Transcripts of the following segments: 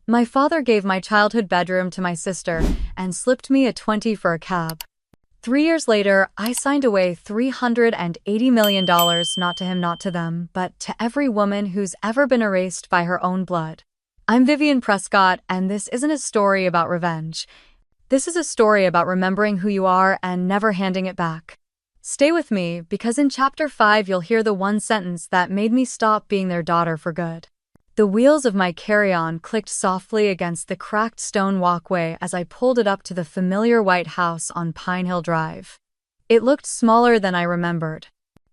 My father gave my childhood bedroom to my sister and slipped me a 20 for a cab. 3 years later, I signed away $380 million, not to him, not to them, but to every woman who's ever been erased by her own blood. I'm Vivian Prescott, and this isn't a story about revenge. This is a story about remembering who you are and never handing it back. Stay with me, because in Chapter 5 you'll hear the one sentence that made me stop being their daughter for good. The wheels of my carry-on clicked softly against the cracked stone walkway as I pulled it up to the familiar white house on Pine Hill Drive. It looked smaller than I remembered.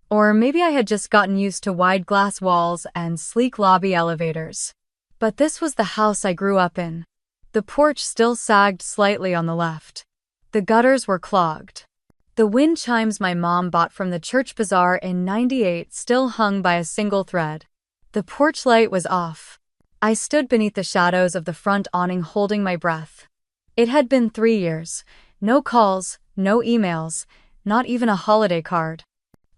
Or maybe I had just gotten used to wide glass walls and sleek lobby elevators. But this was the house I grew up in. The porch still sagged slightly on the left. The gutters were clogged. The wind chimes my mom bought from the church bazaar in '98 still hung by a single thread. The porch light was off. I stood beneath the shadows of the front awning holding my breath. It had been 3 years. No calls, no emails, not even a holiday card.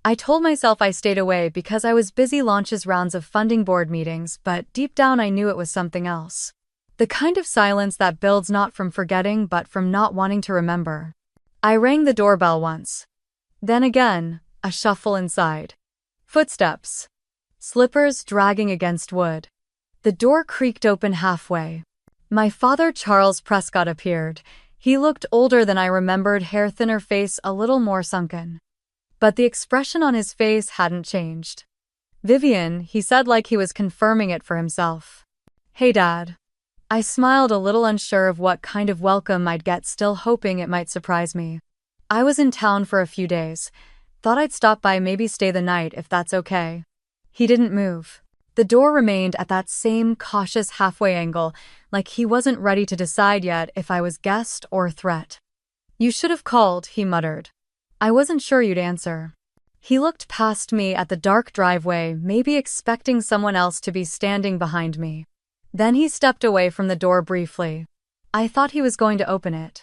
I told myself I stayed away because I was busy launches rounds of funding board meetings, but deep down I knew it was something else. The kind of silence that builds not from forgetting but from not wanting to remember. I rang the doorbell once. Then again, a shuffle inside. Footsteps. Slippers dragging against wood. The door creaked open halfway. My father, Charles Prescott, appeared. He looked older than I remembered, hair thinner, face a little more sunken. But the expression on his face hadn't changed. "Vivian," he said like he was confirming it for himself. "Hey, Dad." I smiled, a little unsure of what kind of welcome I'd get, still hoping it might surprise me. "I was in town for a few days. Thought I'd stop by, maybe stay the night if that's okay." He didn't move. The door remained at that same cautious halfway angle, like he wasn't ready to decide yet if I was guest or threat. "You should have called," he muttered. "I wasn't sure you'd answer." He looked past me at the dark driveway, maybe expecting someone else to be standing behind me. Then he stepped away from the door briefly. I thought he was going to open it.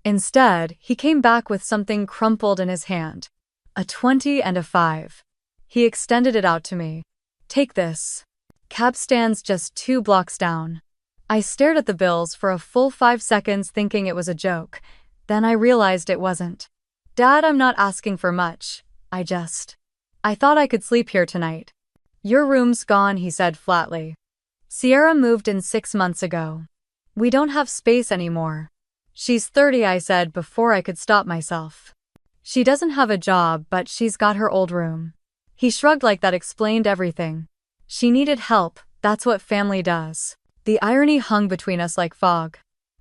Instead, he came back with something crumpled in his hand. A 20 and a 5. He extended it out to me. "Take this. Cab stands just 2 blocks down." I stared at the bills for a full 5 seconds, thinking it was a joke. Then I realized it wasn't. "Dad, I'm not asking for much. I thought I could sleep here tonight." "Your room's gone," he said flatly. "Sierra moved in 6 months ago. We don't have space anymore." "She's 30, I said before I could stop myself. "She doesn't have a job, but she's got her old room." He shrugged like that explained everything. "She needed help, that's what family does." The irony hung between us like fog.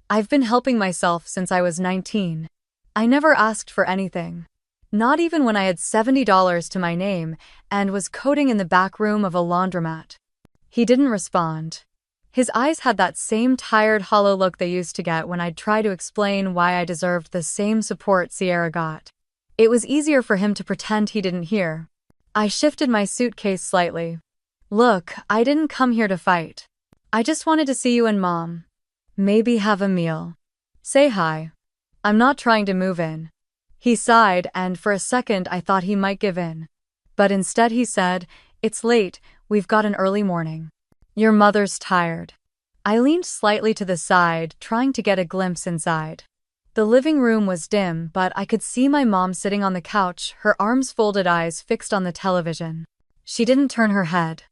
I've been helping myself since I was 19. I never asked for anything. Not even when I had $70 to my name and was coding in the back room of a laundromat. He didn't respond. His eyes had that same tired, hollow look they used to get when I'd try to explain why I deserved the same support Sierra got. It was easier for him to pretend he didn't hear. I shifted my suitcase slightly. "Look, I didn't come here to fight. I just wanted to see you and Mom. Maybe have a meal. Say hi. I'm not trying to move in." He sighed, and for a second I thought he might give in. But instead he said, "It's late, we've got an early morning. Your mother's tired." I leaned slightly to the side, trying to get a glimpse inside. The living room was dim, but I could see my mom sitting on the couch, her arms folded, eyes fixed on the television. She didn't turn her head.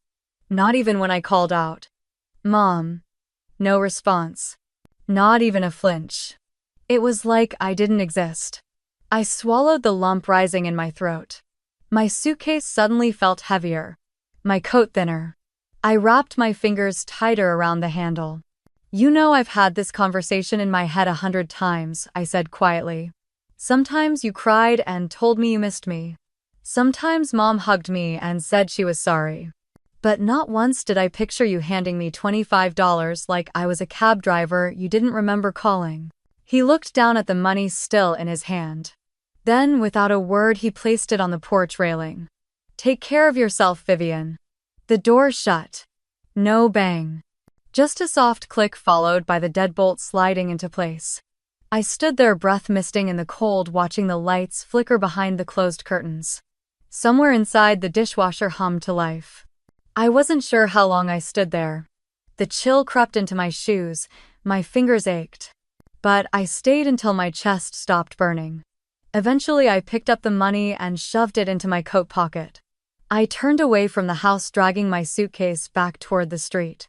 Not even when I called out, "Mom." No response. Not even a flinch. It was like I didn't exist. I swallowed the lump rising in my throat. My suitcase suddenly felt heavier. My coat thinner. I wrapped my fingers tighter around the handle. "You know, I've had this conversation in my head 100 times, I said quietly. "Sometimes you cried and told me you missed me. Sometimes Mom hugged me and said she was sorry. But not once did I picture you handing me $25 like I was a cab driver you didn't remember calling." He looked down at the money still in his hand. Then, without a word, he placed it on the porch railing. "Take care of yourself, Vivian." The door shut. No bang. Just a soft click followed by the deadbolt sliding into place. I stood there, breath misting in the cold, watching the lights flicker behind the closed curtains. Somewhere inside, the dishwasher hummed to life. I wasn't sure how long I stood there. The chill crept into my shoes, my fingers ached. But I stayed until my chest stopped burning. Eventually, I picked up the money and shoved it into my coat pocket. I turned away from the house, dragging my suitcase back toward the street.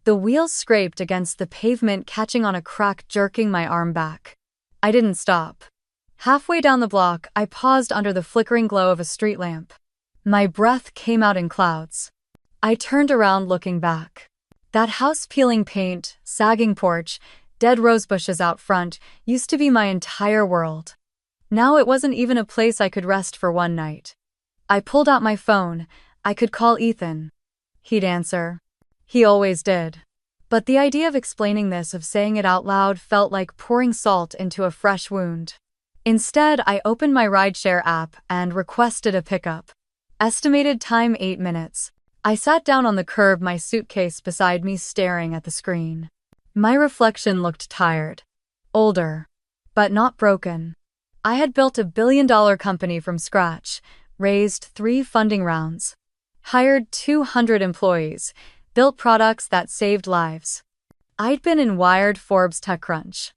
The wheels scraped against the pavement, catching on a crack, jerking my arm back. I didn't stop. Halfway down the block, I paused under the flickering glow of a street lamp. My breath came out in clouds. I turned around, looking back. That house, peeling paint, sagging porch, dead rose bushes out front, used to be my entire world. Now it wasn't even a place I could rest for one night. I pulled out my phone. I could call Ethan. He'd answer. He always did. But the idea of explaining this, of saying it out loud, felt like pouring salt into a fresh wound. Instead, I opened my rideshare app and requested a pickup. Estimated time 8 minutes. I sat down on the curb, my suitcase beside me, staring at the screen. My reflection looked tired. Older. But not broken. I had built a billion-dollar company from scratch, raised 3 funding rounds, hired 200 employees, built products that saved lives. I'd been in Wired, Forbes, TechCrunch.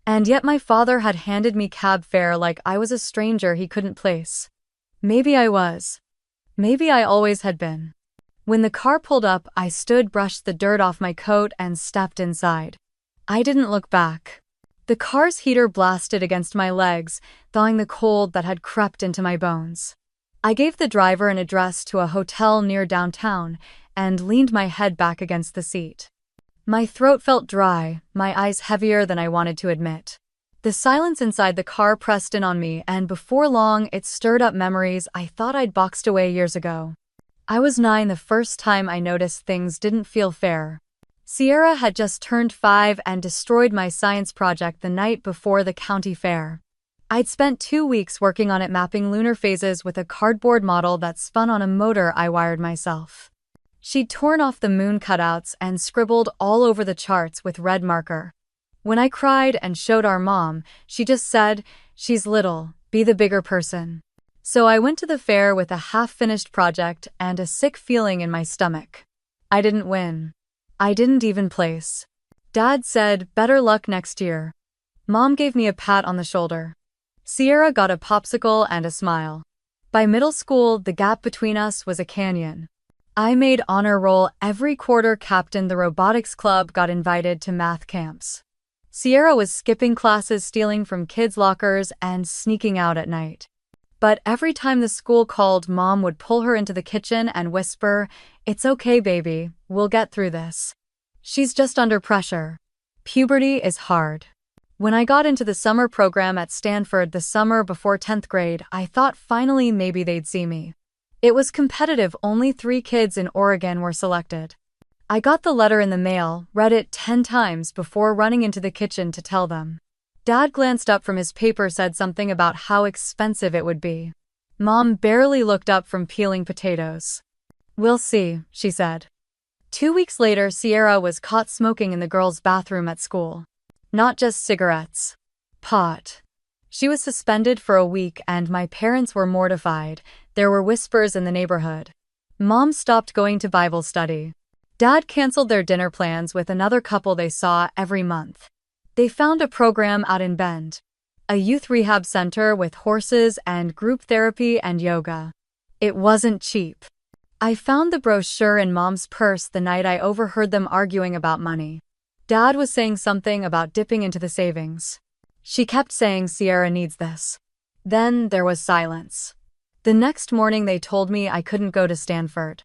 And yet my father had handed me cab fare like I was a stranger he couldn't place. Maybe I was. Maybe I always had been. When the car pulled up, I stood, brushed the dirt off my coat, and stepped inside. I didn't look back. The car's heater blasted against my legs, thawing the cold that had crept into my bones. I gave the driver an address to a hotel near downtown and leaned my head back against the seat. My throat felt dry, my eyes heavier than I wanted to admit. The silence inside the car pressed in on me, and before long it stirred up memories I thought I'd boxed away years ago. I was 9 the first time I noticed things didn't feel fair. Sierra had just turned 5 and destroyed my science project the night before the county fair. I'd spent 2 weeks working on it, mapping lunar phases with a cardboard model that spun on a motor I wired myself. She'd torn off the moon cutouts and scribbled all over the charts with red marker. When I cried and showed our mom, she just said, "She's little, be the bigger person." So I went to the fair with a half-finished project and a sick feeling in my stomach. I didn't win. I didn't even place. Dad said, "Better luck next year." Mom gave me a pat on the shoulder. Sierra got a popsicle and a smile. By middle school, the gap between us was a canyon. I made honor roll every quarter, captained the robotics club, got invited to math camps. Sierra was skipping classes, stealing from kids' lockers, and sneaking out at night. But every time the school called, Mom would pull her into the kitchen and whisper, "It's okay, baby, we'll get through this. She's just under pressure. Puberty is hard." When I got into the summer program at Stanford the summer before 10th grade, I thought finally maybe they'd see me. It was competitive, only 3 kids in Oregon were selected. I got the letter in the mail, read it 10 times before running into the kitchen to tell them. Dad glanced up from his paper, said something about how expensive it would be. Mom barely looked up from peeling potatoes. "We'll see," she said. 2 weeks later, Sierra was caught smoking in the girls' bathroom at school. Not just cigarettes. Pot. She was suspended for a week and my parents were mortified. There were whispers in the neighborhood. Mom stopped going to Bible study. Dad canceled their dinner plans with another couple they saw every month. They found a program out in Bend. A youth rehab center with horses and group therapy and yoga. It wasn't cheap. I found the brochure in Mom's purse the night I overheard them arguing about money. Dad was saying something about dipping into the savings. She kept saying, "Sierra needs this." Then there was silence. The next morning they told me I couldn't go to Stanford.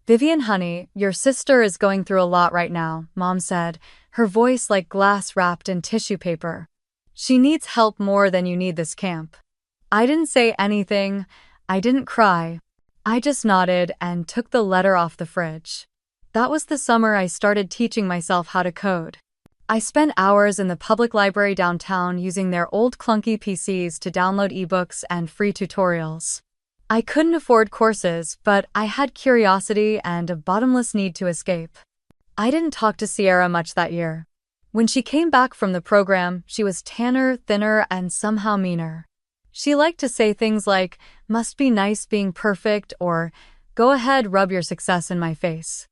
"Vivian, honey, your sister is going through a lot right now," Mom said, her voice like glass wrapped in tissue paper. "She needs help more than you need this camp." I didn't say anything. I didn't cry. I just nodded and took the letter off the fridge. That was the summer I started teaching myself how to code. I spent hours in the public library downtown using their old clunky PCs to download ebooks and free tutorials. I couldn't afford courses, but I had curiosity and a bottomless need to escape. I didn't talk to Sierra much that year. When she came back from the program, she was tanner, thinner, and somehow meaner. She liked to say things like, "Must be nice being perfect," or "Go ahead, rub your success in my face."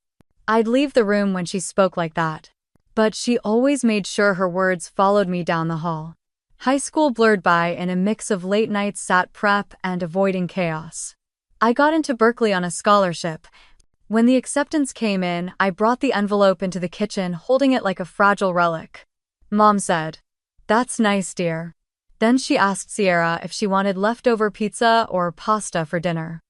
I'd leave the room when she spoke like that. But she always made sure her words followed me down the hall. High school blurred by in a mix of late night sat prep and avoiding chaos. I got into Berkeley on a scholarship. When the acceptance came in, I brought the envelope into the kitchen, holding it like a fragile relic. Mom said, "That's nice, dear." Then she asked Sierra if she wanted leftover pizza or pasta for dinner.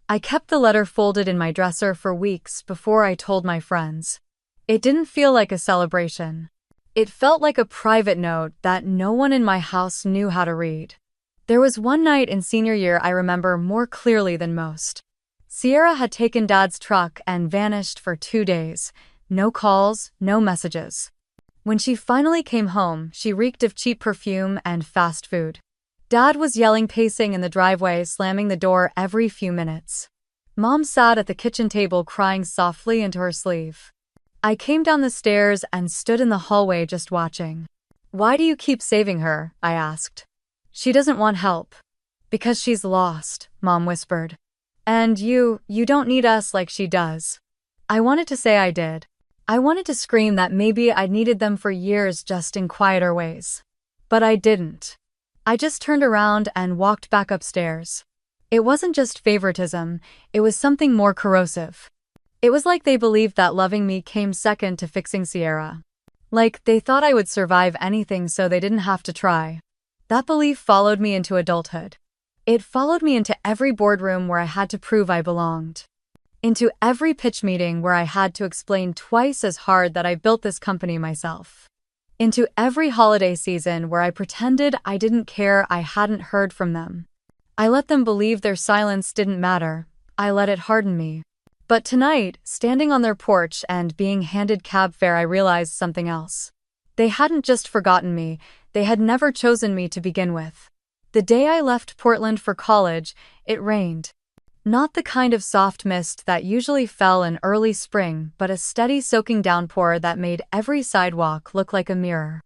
I kept the letter folded in my dresser for weeks before I told my friends. It didn't feel like a celebration. It felt like a private note that no one in my house knew how to read. There was one night in senior year I remember more clearly than most. Sierra had taken Dad's truck and vanished for 2 days. No calls, no messages. When she finally came home, she reeked of cheap perfume and fast food. Dad was yelling, pacing in the driveway, slamming the door every few minutes. Mom sat at the kitchen table crying softly into her sleeve. I came down the stairs and stood in the hallway just watching. "Why do you keep saving her?" I asked. "She doesn't want help." "Because she's lost," Mom whispered. "And you don't need us like she does." I wanted to say I did. I wanted to scream that maybe I'd needed them for years, just in quieter ways. But I didn't. I just turned around and walked back upstairs. It wasn't just favoritism, it was something more corrosive. It was like they believed that loving me came second to fixing Sierra. Like they thought I would survive anything so they didn't have to try. That belief followed me into adulthood. It followed me into every boardroom where I had to prove I belonged. Into every pitch meeting where I had to explain twice as hard that I built this company myself. Into every holiday season where I pretended I didn't care I hadn't heard from them. I let them believe their silence didn't matter. I let it harden me. But tonight, standing on their porch and being handed cab fare, I realized something else. They hadn't just forgotten me, they had never chosen me to begin with. The day I left Portland for college, it rained. Not the kind of soft mist that usually fell in early spring, but a steady soaking downpour that made every sidewalk look like a mirror.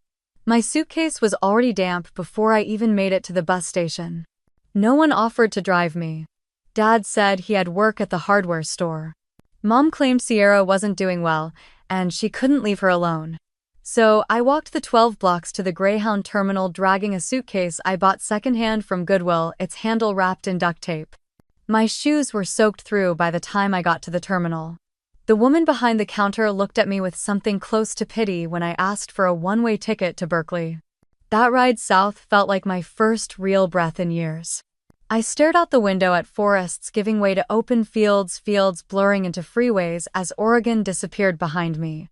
My suitcase was already damp before I even made it to the bus station. No one offered to drive me. Dad said he had work at the hardware store. Mom claimed Sierra wasn't doing well, and she couldn't leave her alone. So I walked the 12 blocks to the Greyhound terminal dragging a suitcase I bought secondhand from Goodwill, its handle wrapped in duct tape. My shoes were soaked through by the time I got to the terminal. The woman behind the counter looked at me with something close to pity when I asked for a one-way ticket to Berkeley. That ride south felt like my first real breath in years. I stared out the window at forests giving way to open fields blurring into freeways as Oregon disappeared behind me.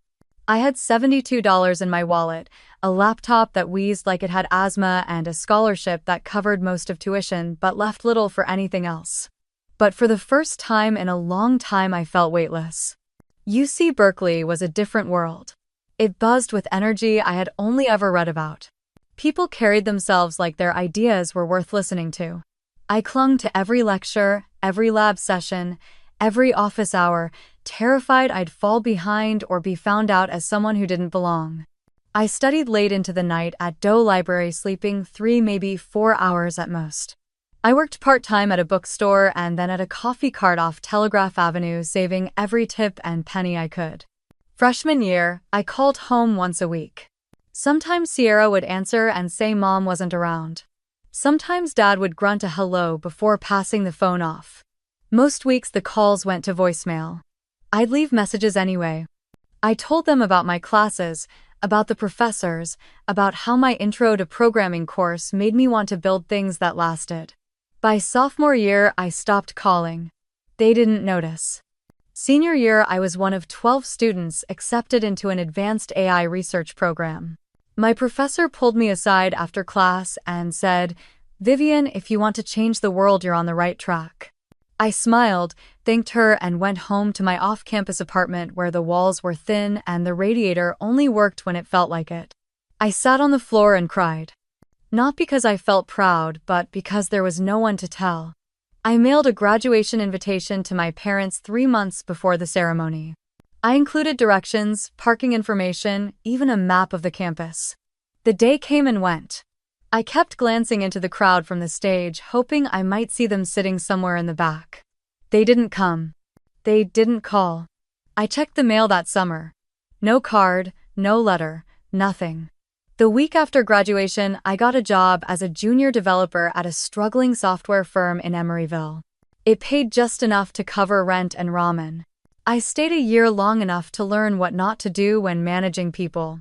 I had $72 in my wallet, a laptop that wheezed like it had asthma, and a scholarship that covered most of tuition but left little for anything else. But for the first time in a long time I felt weightless. UC Berkeley was a different world. It buzzed with energy I had only ever read about. People carried themselves like their ideas were worth listening to. I clung to every lecture, every lab session, every office hour, terrified I'd fall behind or be found out as someone who didn't belong. I studied late into the night at Doe Library, sleeping 3, maybe 4 hours at most. I worked part-time at a bookstore and then at a coffee cart off Telegraph Avenue, saving every tip and penny I could. Freshman year, I called home once a week. Sometimes Sierra would answer and say Mom wasn't around. Sometimes Dad would grunt a hello before passing the phone off. Most weeks the calls went to voicemail. I'd leave messages anyway. I told them about my classes, about the professors, about how my Intro to Programming course made me want to build things that lasted. By sophomore year, I stopped calling. They didn't notice. Senior year, I was one of 12 students accepted into an advanced AI research program. My professor pulled me aside after class and said, "Vivian, if you want to change the world, you're on the right track." I smiled, thanked her, and went home to my off-campus apartment where the walls were thin and the radiator only worked when it felt like it. I sat on the floor and cried. Not because I felt proud, but because there was no one to tell. I mailed a graduation invitation to my parents 3 months before the ceremony. I included directions, parking information, even a map of the campus. The day came and went. I kept glancing into the crowd from the stage, hoping I might see them sitting somewhere in the back. They didn't come. They didn't call. I checked the mail that summer. No card, no letter, nothing. The week after graduation, I got a job as a junior developer at a struggling software firm in Emeryville. It paid just enough to cover rent and ramen. I stayed a year long enough to learn what not to do when managing people.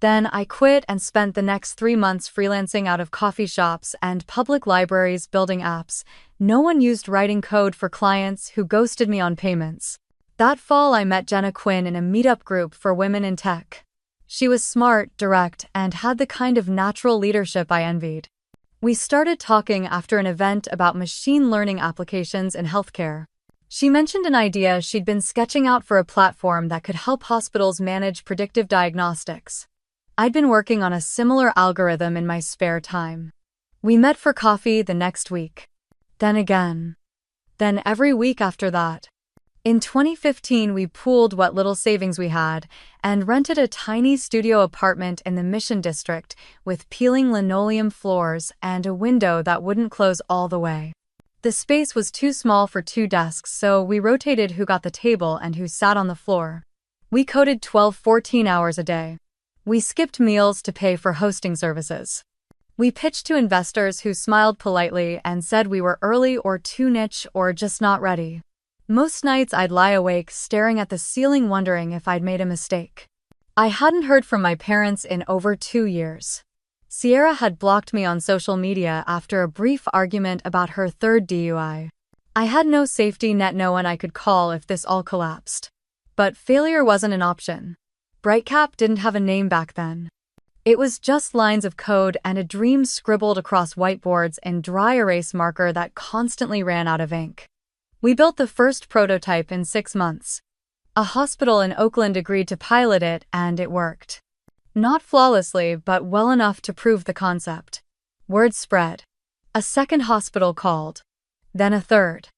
Then I quit and spent the next 3 months freelancing out of coffee shops and public libraries building apps. No one used writing code for clients who ghosted me on payments. That fall, I met Jenna Quinn in a meetup group for women in tech. She was smart, direct, and had the kind of natural leadership I envied. We started talking after an event about machine learning applications in healthcare. She mentioned an idea she'd been sketching out for a platform that could help hospitals manage predictive diagnostics. I'd been working on a similar algorithm in my spare time. We met for coffee the next week. Then again. Then every week after that. In 2015, we pooled what little savings we had and rented a tiny studio apartment in the Mission District with peeling linoleum floors and a window that wouldn't close all the way. The space was too small for 2 desks, so we rotated who got the table and who sat on the floor. We coded 12-14 hours a day. We skipped meals to pay for hosting services. We pitched to investors who smiled politely and said we were early or too niche or just not ready. Most nights I'd lie awake staring at the ceiling wondering if I'd made a mistake. I hadn't heard from my parents in over 2 years. Sierra had blocked me on social media after a brief argument about her 3rd DUI. I had no safety net, no one I could call if this all collapsed. But failure wasn't an option. Brightcap didn't have a name back then. It was just lines of code and a dream scribbled across whiteboards in dry erase marker that constantly ran out of ink. We built the first prototype in 6 months. A hospital in Oakland agreed to pilot it, and it worked. Not flawlessly, but well enough to prove the concept. Word spread. A second hospital called. Then a third.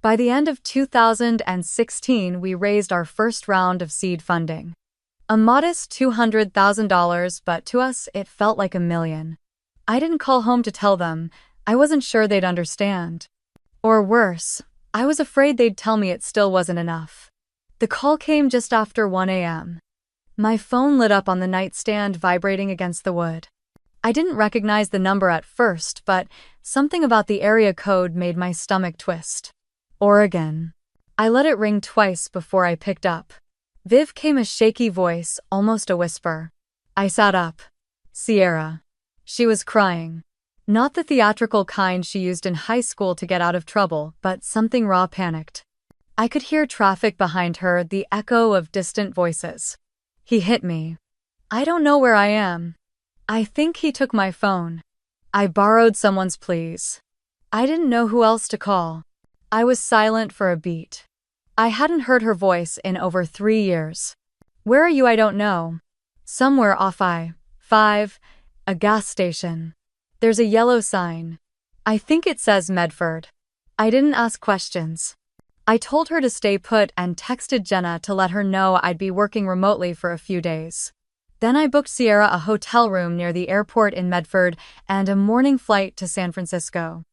By the end of 2016, we raised our first round of seed funding. A modest $200,000, but to us, it felt like $1 million. I didn't call home to tell them. I wasn't sure they'd understand. Or worse, I was afraid they'd tell me it still wasn't enough. The call came just after 1 a.m. My phone lit up on the nightstand, vibrating against the wood. I didn't recognize the number at first, but something about the area code made my stomach twist. Oregon. I let it ring twice before I picked up. Viv came, a shaky voice, almost a whisper. I sat up. Sierra. She was crying. Not the theatrical kind she used in high school to get out of trouble, but something raw, panicked. I could hear traffic behind her, the echo of distant voices. He hit me. I don't know where I am. I think he took my phone. I borrowed someone's, please. I didn't know who else to call. I was silent for a beat. I hadn't heard her voice in over 3 years. Where are you? I don't know. Somewhere off I-5, a gas station. There's a yellow sign. I think it says Medford. I didn't ask questions. I told her to stay put and texted Jenna to let her know I'd be working remotely for a few days. Then I booked Sierra a hotel room near the airport in Medford and a morning flight to San Francisco.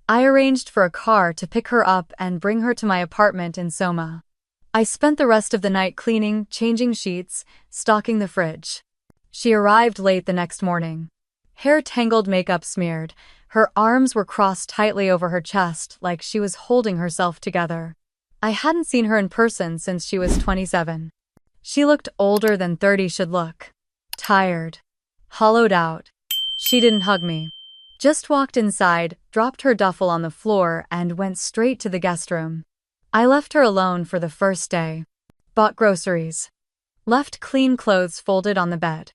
I arranged for a car to pick her up and bring her to my apartment in Soma. I spent the rest of the night cleaning, changing sheets, stocking the fridge. She arrived late the next morning. Hair tangled, makeup smeared. Her arms were crossed tightly over her chest like she was holding herself together. I hadn't seen her in person since she was 27. She looked older than 30 should look. Tired. Hollowed out. She didn't hug me. Just walked inside, dropped her duffel on the floor, and went straight to the guest room. I left her alone for the first day. Bought groceries. Left clean clothes folded on the bed.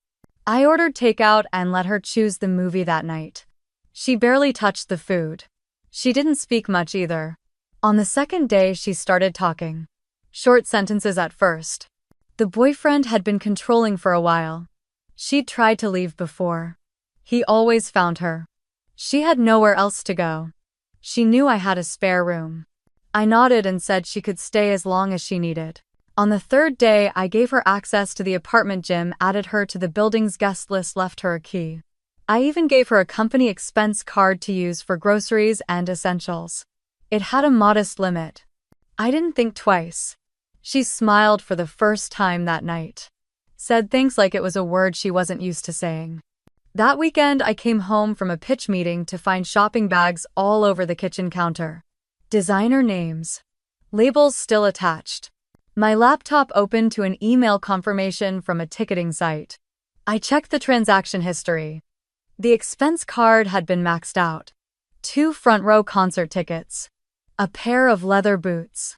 I ordered takeout and let her choose the movie that night. She barely touched the food. She didn't speak much either. On the second day, she started talking. Short sentences at first. The boyfriend had been controlling for a while. She'd tried to leave before. He always found her. She had nowhere else to go. She knew I had a spare room. I nodded and said she could stay as long as she needed. On the third day, I gave her access to the apartment gym, added her to the building's guest list, left her a key. I even gave her a company expense card to use for groceries and essentials. It had a modest limit. I didn't think twice. She smiled for the first time that night. Said things like it was a word she wasn't used to saying. That weekend, I came home from a pitch meeting to find shopping bags all over the kitchen counter. Designer names. Labels still attached. My laptop opened to an email confirmation from a ticketing site. I checked the transaction history. The expense card had been maxed out. 2 front-row concert tickets. A pair of leather boots.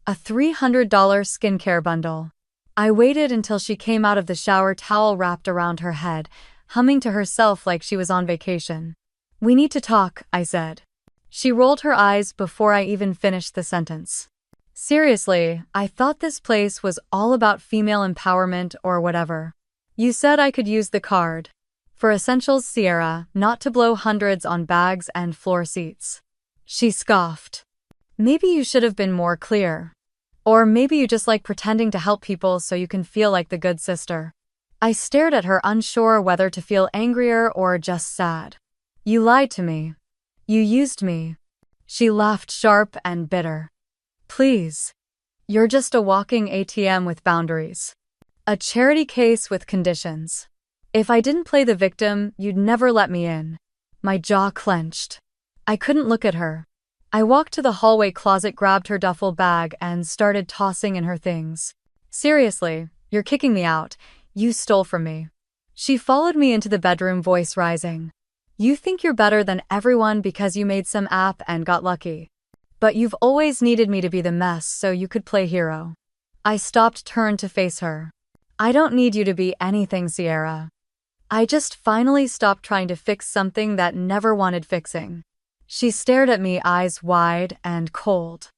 A $300 skincare bundle. I waited until she came out of the shower, towel wrapped around her head, humming to herself like she was on vacation. "We need to talk," I said. She rolled her eyes before I even finished the sentence. "Seriously, I thought this place was all about female empowerment or whatever. You said I could use the card. For essentials, Sierra, not to blow hundreds on bags and floor seats." She scoffed. "Maybe you should have been more clear. Or maybe you just like pretending to help people so you can feel like the good sister." I stared at her, unsure whether to feel angrier or just sad. "You lied to me. You used me." She laughed, sharp and bitter. "Please. You're just a walking ATM with boundaries. A charity case with conditions. If I didn't play the victim, you'd never let me in." My jaw clenched. I couldn't look at her. I walked to the hallway closet, grabbed her duffel bag, and started tossing in her things. "Seriously, you're kicking me out. You stole from me." She followed me into the bedroom, voice rising. "You think you're better than everyone because you made some app and got lucky. But you've always needed me to be the mess so you could play hero." I stopped, turned to face her. "I don't need you to be anything, Sierra. I just finally stopped trying to fix something that never wanted fixing." She stared at me, eyes wide and cold.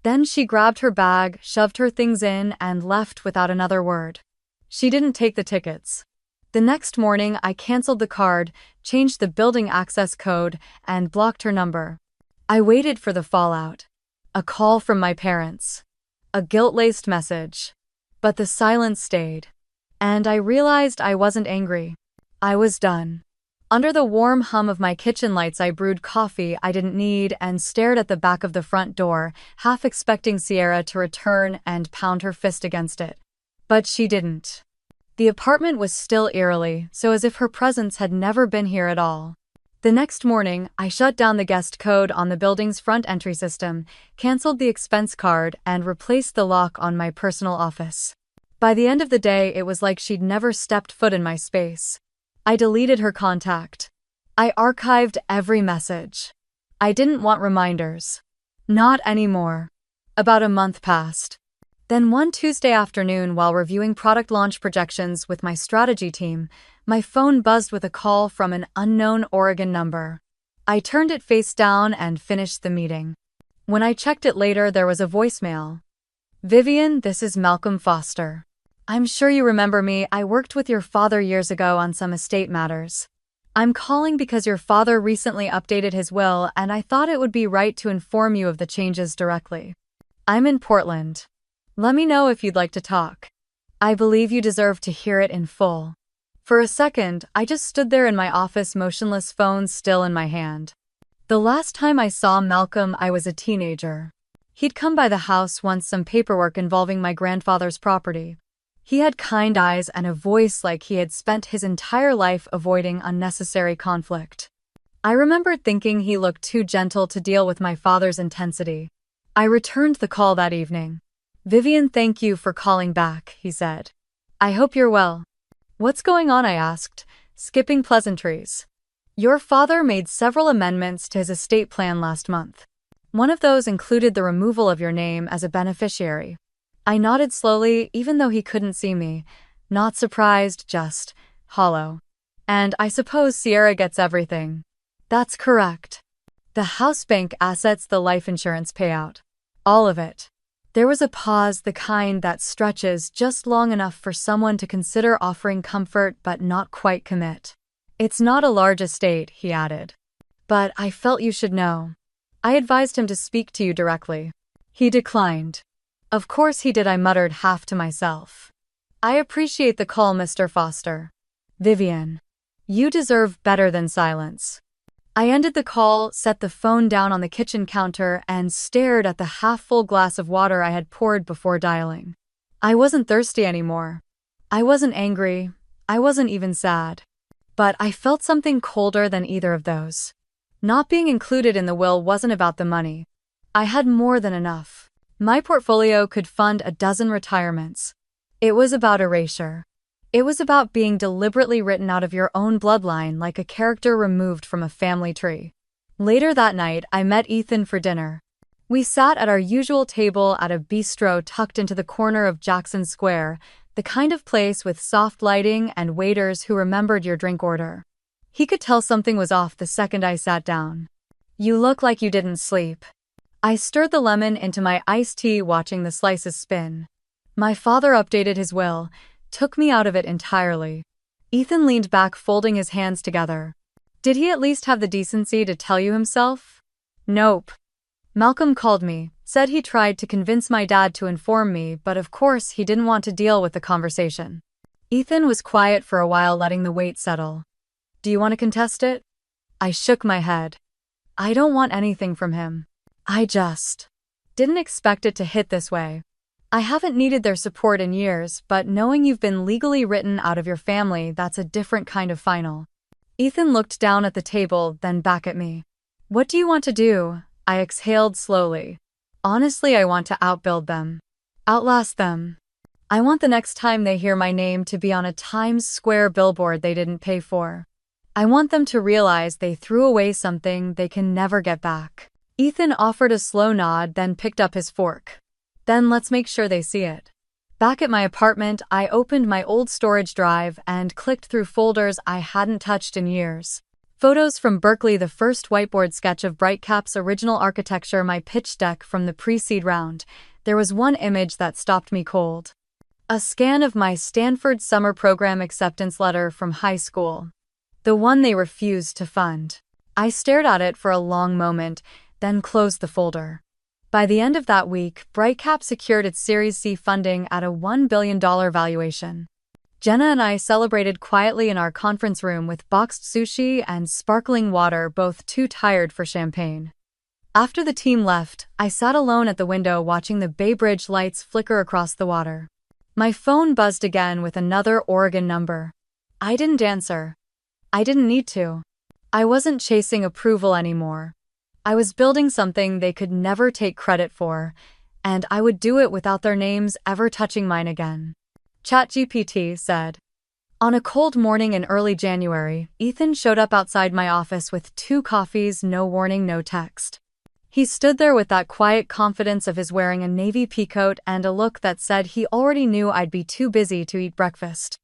Then she grabbed her bag, shoved her things in, and left without another word. She didn't take the tickets. The next morning, I canceled the card, changed the building access code, and blocked her number. I waited for the fallout. A call from my parents. A guilt-laced message. But the silence stayed. And I realized I wasn't angry. I was done. Under the warm hum of my kitchen lights, I brewed coffee I didn't need and stared at the back of the front door, half expecting Sierra to return and pound her fist against it. But she didn't. The apartment was still eerily, so as if her presence had never been here at all. The next morning, I shut down the guest code on the building's front entry system, canceled the expense card, and replaced the lock on my personal office. By the end of the day, it was like she'd never stepped foot in my space. I deleted her contact. I archived every message. I didn't want reminders. Not anymore. About a month passed. Then one Tuesday afternoon, while reviewing product launch projections with my strategy team, my phone buzzed with a call from an unknown Oregon number. I turned it face down and finished the meeting. When I checked it later, there was a voicemail. "Vivian, this is Malcolm Foster. I'm sure you remember me. I worked with your father years ago on some estate matters. I'm calling because your father recently updated his will, and I thought it would be right to inform you of the changes directly. I'm in Portland. Let me know if you'd like to talk. I believe you deserve to hear it in full." For a second, I just stood there in my office, motionless, phone still in my hand. The last time I saw Malcolm, I was a teenager. He'd come by the house once, some paperwork involving my grandfather's property. He had kind eyes and a voice like he had spent his entire life avoiding unnecessary conflict. I remembered thinking he looked too gentle to deal with my father's intensity. I returned the call that evening. "Vivian, thank you for calling back," he said. "I hope you're well." "What's going on?" I asked, skipping pleasantries. "Your father made several amendments to his estate plan last month. One of those included the removal of your name as a beneficiary." I nodded slowly, even though he couldn't see me. Not surprised, just hollow. "And I suppose Sierra gets everything." "That's correct. The house bank assets, the life insurance payout. All of it." There was a pause, the kind that stretches just long enough for someone to consider offering comfort but not quite commit. "It's not a large estate," he added. "But I felt you should know. I advised him to speak to you directly." He declined. "Of course he did," I muttered, half to myself. "I appreciate the call, Mr. Foster. Vivian, you deserve better than silence." I ended the call, set the phone down on the kitchen counter, and stared at the half-full glass of water I had poured before dialing. I wasn't thirsty anymore. I wasn't angry. I wasn't even sad. But I felt something colder than either of those. Not being included in the will wasn't about the money. I had more than enough. My portfolio could fund a dozen retirements. It was about erasure. It was about being deliberately written out of your own bloodline like a character removed from a family tree. Later that night, I met Ethan for dinner. We sat at our usual table at a bistro tucked into the corner of Jackson Square, the kind of place with soft lighting and waiters who remembered your drink order. He could tell something was off the second I sat down. "You look like you didn't sleep." I stirred the lemon into my iced tea, watching the slices spin. My father updated his will, took me out of it entirely. Ethan leaned back, folding his hands together. Did he at least have the decency to tell you himself? Nope. Malcolm called me, said he tried to convince my dad to inform me, but of course he didn't want to deal with the conversation. Ethan was quiet for a while, letting the weight settle. Do you want to contest it? I shook my head. I don't want anything from him. I just didn't expect it to hit this way. I haven't needed their support in years, but knowing you've been legally written out of your family, that's a different kind of final. Ethan looked down at the table, then back at me. What do you want to do? I exhaled slowly. Honestly, I want to outbuild them. Outlast them. I want the next time they hear my name to be on a Times Square billboard they didn't pay for. I want them to realize they threw away something they can never get back. Ethan offered a slow nod, then picked up his fork. Then let's make sure they see it. Back at my apartment, I opened my old storage drive and clicked through folders I hadn't touched in years. Photos from Berkeley, the first whiteboard sketch of Brightcap's original architecture, my pitch deck from the pre-seed round. There was one image that stopped me cold. A scan of my Stanford summer program acceptance letter from high school. The one they refused to fund. I stared at it for a long moment, then closed the folder. By the end of that week, Brightcap secured its Series C funding at a $1 billion valuation. Jenna and I celebrated quietly in our conference room with boxed sushi and sparkling water, both too tired for champagne. After the team left, I sat alone at the window watching the Bay Bridge lights flicker across the water. My phone buzzed again with another Oregon number. I didn't answer. I didn't need to. I wasn't chasing approval anymore. I was building something they could never take credit for, and I would do it without their names ever touching mine again. ChatGPT said. On a cold morning in early January, Ethan showed up outside my office with 2 coffees, no warning, no text. He stood there with that quiet confidence of his, wearing a navy peacoat and a look that said he already knew I'd be too busy to eat breakfast.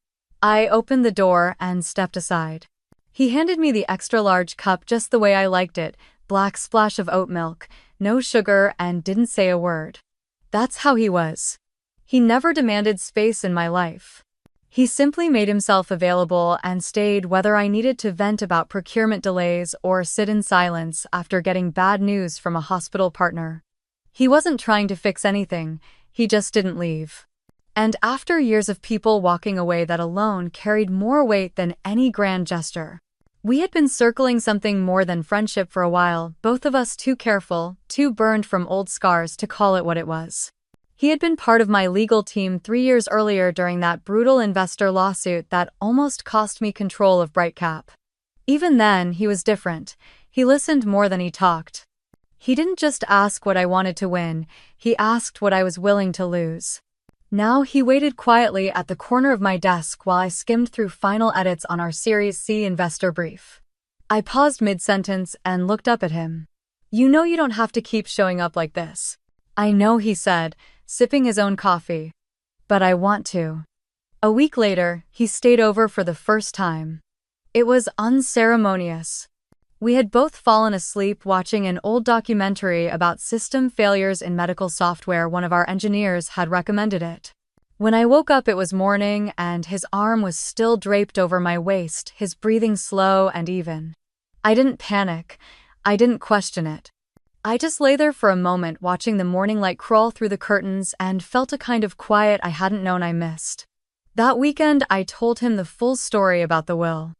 I opened the door and stepped aside. He handed me the extra-large cup just the way I liked it, black splash of oat milk, no sugar, and didn't say a word. That's how he was. He never demanded space in my life. He simply made himself available and stayed whether I needed to vent about procurement delays or sit in silence after getting bad news from a hospital partner. He wasn't trying to fix anything, he just didn't leave. And after years of people walking away, that alone carried more weight than any grand gesture. We had been circling something more than friendship for a while, both of us too careful, too burned from old scars to call it what it was. He had been part of my legal team 3 years earlier during that brutal investor lawsuit that almost cost me control of Brightcap. Even then, he was different. He listened more than he talked. He didn't just ask what I wanted to win, he asked what I was willing to lose. Now he waited quietly at the corner of my desk while I skimmed through final edits on our Series C investor brief. I paused mid-sentence and looked up at him. You know you don't have to keep showing up like this. I know, he said, sipping his own coffee. But I want to. A week later, he stayed over for the first time. It was unceremonious. We had both fallen asleep watching an old documentary about system failures in medical software. One of our engineers had recommended it. When I woke up, it was morning, and his arm was still draped over my waist, his breathing slow and even. I didn't panic. I didn't question it. I just lay there for a moment, watching the morning light crawl through the curtains, and felt a kind of quiet I hadn't known I missed. That weekend, I told him the full story about the will.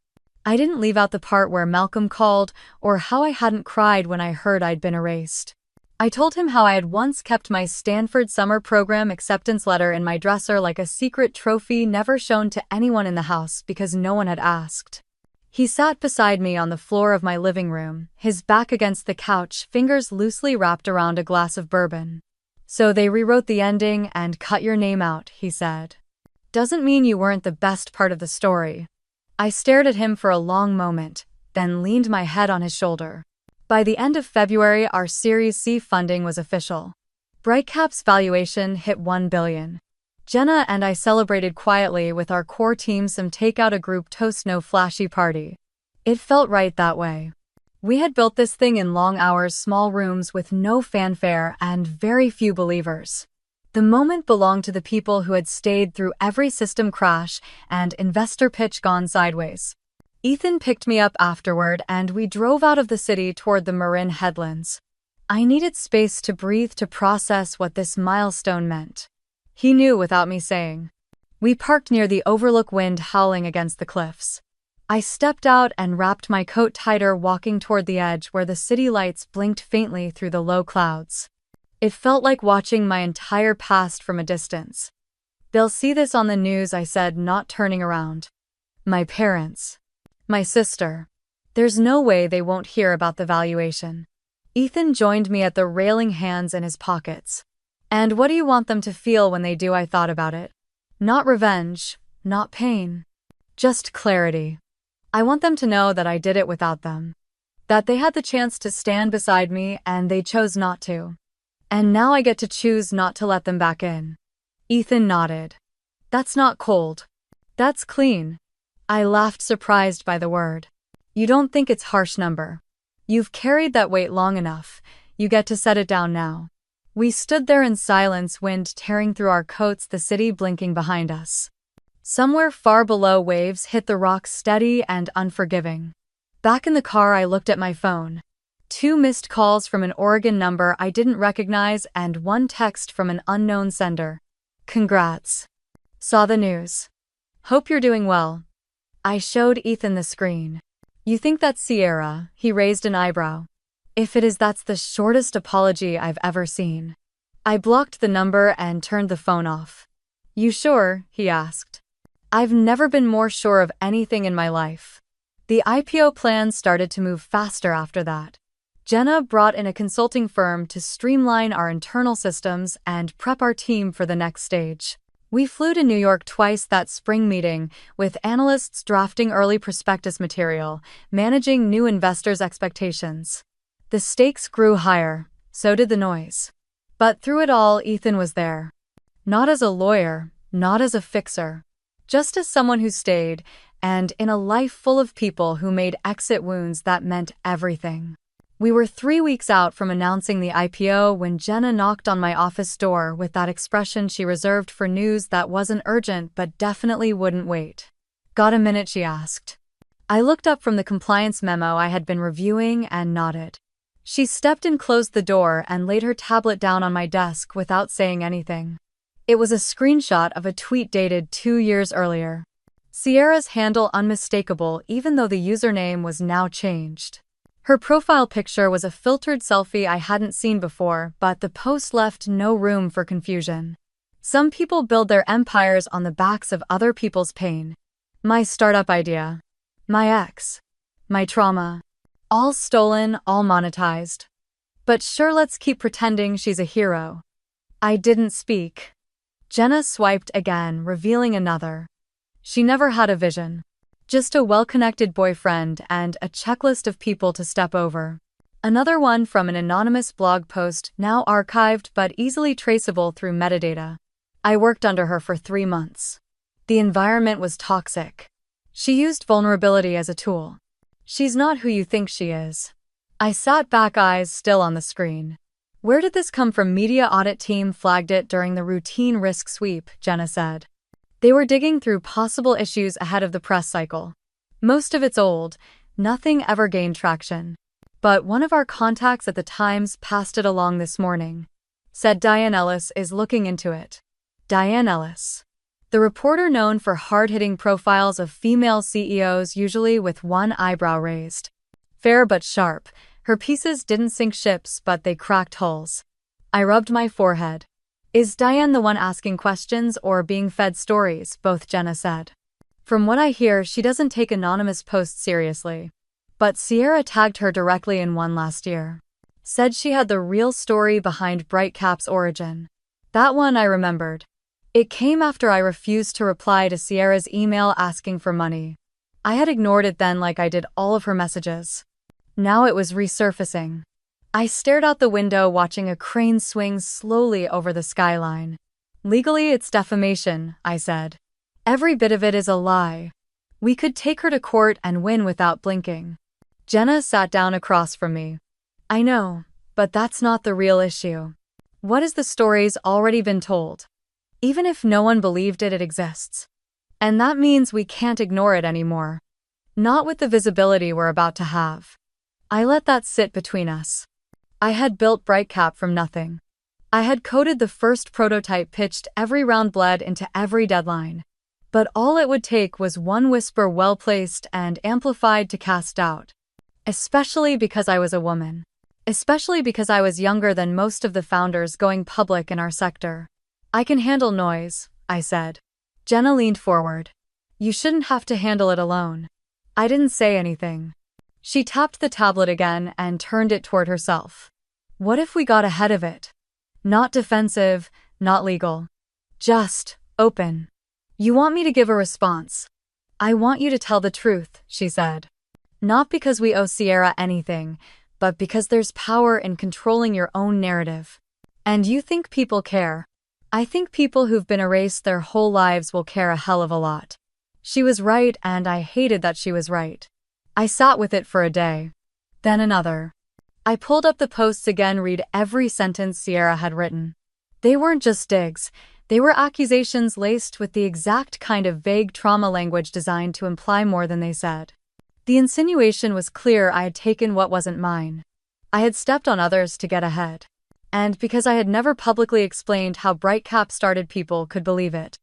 I didn't leave out the part where Malcolm called or how I hadn't cried when I heard I'd been erased. I told him how I had once kept my Stanford summer program acceptance letter in my dresser like a secret trophy never shown to anyone in the house because no one had asked. He sat beside me on the floor of my living room, his back against the couch, fingers loosely wrapped around a glass of bourbon. "So they rewrote the ending and cut your name out," he said. "Doesn't mean you weren't the best part of the story." I stared at him for a long moment, then leaned my head on his shoulder. By the end of February, our Series C funding was official. Brightcap's valuation hit $1 billion. Jenna and I celebrated quietly with our core team, some takeout, a group toast, no flashy party. It felt right that way. We had built this thing in long hours, small rooms with no fanfare and very few believers. The moment belonged to the people who had stayed through every system crash and investor pitch gone sideways. Ethan picked me up afterward and we drove out of the city toward the Marin Headlands. I needed space to breathe, to process what this milestone meant. He knew without me saying. We parked near the overlook, wind howling against the cliffs. I stepped out and wrapped my coat tighter, walking toward the edge where the city lights blinked faintly through the low clouds. It felt like watching my entire past from a distance. "They'll see this on the news," I said, not turning around. "My parents. My sister. There's no way they won't hear about the valuation." Ethan joined me at the railing, hands in his pockets. "And what do you want them to feel when they do?" I thought about it. Not revenge, not pain. Just clarity. I want them to know that I did it without them. That they had the chance to stand beside me and they chose not to. And now I get to choose not to let them back in. Ethan nodded. "That's not cold. That's clean." I laughed, surprised by the word. "You don't think it's harsh number? You've carried that weight long enough. You get to set it down now." We stood there in silence, wind tearing through our coats, the city blinking behind us. Somewhere far below, waves hit the rocks, steady and unforgiving. Back in the car, I looked at my phone. 2 missed calls from an Oregon number I didn't recognize and 1 text from an unknown sender. "Congrats. Saw the news. Hope you're doing well." I showed Ethan the screen. "You think that's Sierra?" He raised an eyebrow. "If it is, that's the shortest apology I've ever seen." I blocked the number and turned the phone off. "You sure?" he asked. I've never been more sure of anything in my life. The IPO plans started to move faster after that. Jenna brought in a consulting firm to streamline our internal systems and prep our team for the next stage. We flew to New York twice that spring, meeting with analysts, drafting early prospectus material, managing new investors' expectations. The stakes grew higher, so did the noise. But through it all, Ethan was there. Not as a lawyer, not as a fixer, just as someone who stayed, and in a life full of people who made exit wounds that meant everything. We were 3 weeks out from announcing the IPO when Jenna knocked on my office door with that expression she reserved for news that wasn't urgent but definitely wouldn't wait. "Got a minute?" she asked. I looked up from the compliance memo I had been reviewing and nodded. She stepped in, closed the door, and laid her tablet down on my desk without saying anything. It was a screenshot of a tweet dated 2 years earlier. Sierra's handle unmistakable, even though the username was now changed. Her profile picture was a filtered selfie I hadn't seen before, but the post left no room for confusion. Some people build their empires on the backs of other people's pain. My startup idea. My ex. My trauma. All stolen, all monetized. But sure, let's keep pretending she's a hero. I didn't speak. Jenna swiped again, revealing another. She never had a vision. Just a well-connected boyfriend and a checklist of people to step over. Another one from an anonymous blog post, now archived but easily traceable through metadata. I worked under her for 3 months. The environment was toxic. She used vulnerability as a tool. She's not who you think she is. I sat back, eyes still on the screen. "Where did this come from?" Media audit team flagged it during the routine risk sweep, Jenna said. They were digging through possible issues ahead of the press cycle. Most of it's old, nothing ever gained traction. But one of our contacts at the Times passed it along this morning. Said Diane Ellis is looking into it. Diane Ellis. The reporter known for hard-hitting profiles of female CEOs, usually with one eyebrow raised. Fair but sharp, her pieces didn't sink ships but they cracked hulls. I rubbed my forehead. Is Diane the one asking questions or being fed stories? Both, Jenna said. From what I hear, she doesn't take anonymous posts seriously. But Sierra tagged her directly in one last year. Said she had the real story behind Brightcap's origin. That one I remembered. It came after I refused to reply to Sierra's email asking for money. I had ignored it then like I did all of her messages. Now it was resurfacing. I stared out the window watching a crane swing slowly over the skyline. Legally, it's defamation, I said. Every bit of it is a lie. We could take her to court and win without blinking. Jenna sat down across from me. I know, but that's not the real issue. What if the story's already been told? Even if no one believed it, it exists. And that means we can't ignore it anymore. Not with the visibility we're about to have. I let that sit between us. I had built Brightcap from nothing. I had coded the first prototype, pitched every round, bled into every deadline. But all it would take was one whisper, well-placed and amplified, to cast doubt. Especially because I was a woman. Especially because I was younger than most of the founders going public in our sector. I can handle noise, I said. Jenna leaned forward. You shouldn't have to handle it alone. I didn't say anything. She tapped the tablet again and turned it toward herself. What if we got ahead of it? Not defensive, not legal. Just open. You want me to give a response? I want you to tell the truth, she said. Not because we owe Sierra anything, but because there's power in controlling your own narrative. And you think people care? I think people who've been erased their whole lives will care a hell of a lot. She was right, and I hated that she was right. I sat with it for a day. Then another. I pulled up the posts again, read every sentence Sierra had written. They weren't just digs. They were accusations laced with the exact kind of vague trauma language designed to imply more than they said. The insinuation was clear: I had taken what wasn't mine. I had stepped on others to get ahead. And because I had never publicly explained how Brightcap started, people could believe it.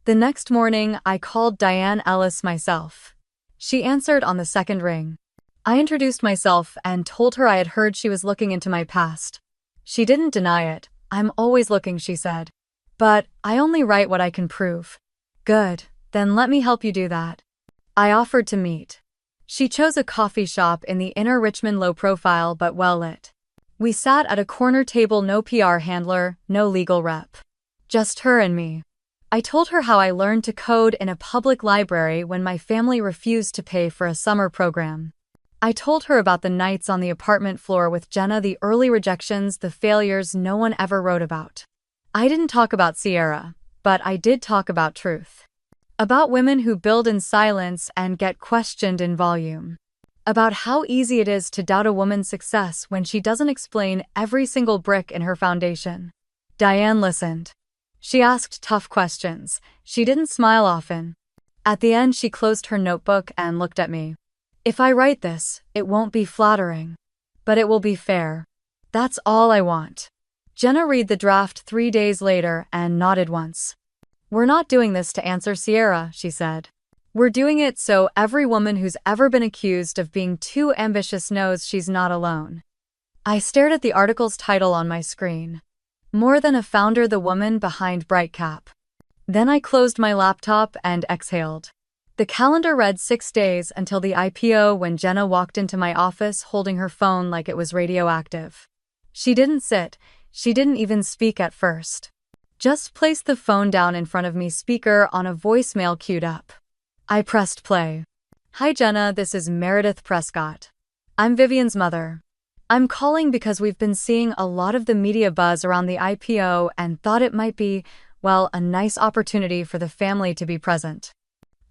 The next morning, I called Diane Ellis myself. She answered on the second ring. I introduced myself and told her I had heard she was looking into my past. She didn't deny it. I'm always looking, she said. But I only write what I can prove. Good, then let me help you do that. I offered to meet. She chose a coffee shop in the inner Richmond, low profile but well lit. We sat at a corner table, no PR handler, no legal rep. Just her and me. I told her how I learned to code in a public library when my family refused to pay for a summer program. I told her about the nights on the apartment floor with Jenna, the early rejections, the failures no one ever wrote about. I didn't talk about Sierra, but I did talk about truth. About women who build in silence and get questioned in volume. About how easy it is to doubt a woman's success when she doesn't explain every single brick in her foundation. Diane listened. She asked tough questions. She didn't smile often. At the end, she closed her notebook and looked at me. If I write this, it won't be flattering. But it will be fair. That's all I want. Jenna read the draft 3 days later and nodded once. We're not doing this to answer Sierra, she said. We're doing it so every woman who's ever been accused of being too ambitious knows she's not alone. I stared at the article's title on my screen. More Than a Founder: The Woman Behind Brightcap. Then I closed my laptop and exhaled. The calendar read 6 days until the IPO when Jenna walked into my office holding her phone like it was radioactive. She didn't sit. She didn't even speak at first. Just placed the phone down in front of me, speaker on, a voicemail queued up. I pressed play. Hi Jenna, this is Meredith Prescott. I'm Vivian's mother. I'm calling because we've been seeing a lot of the media buzz around the IPO and thought it might be, well, a nice opportunity for the family to be present.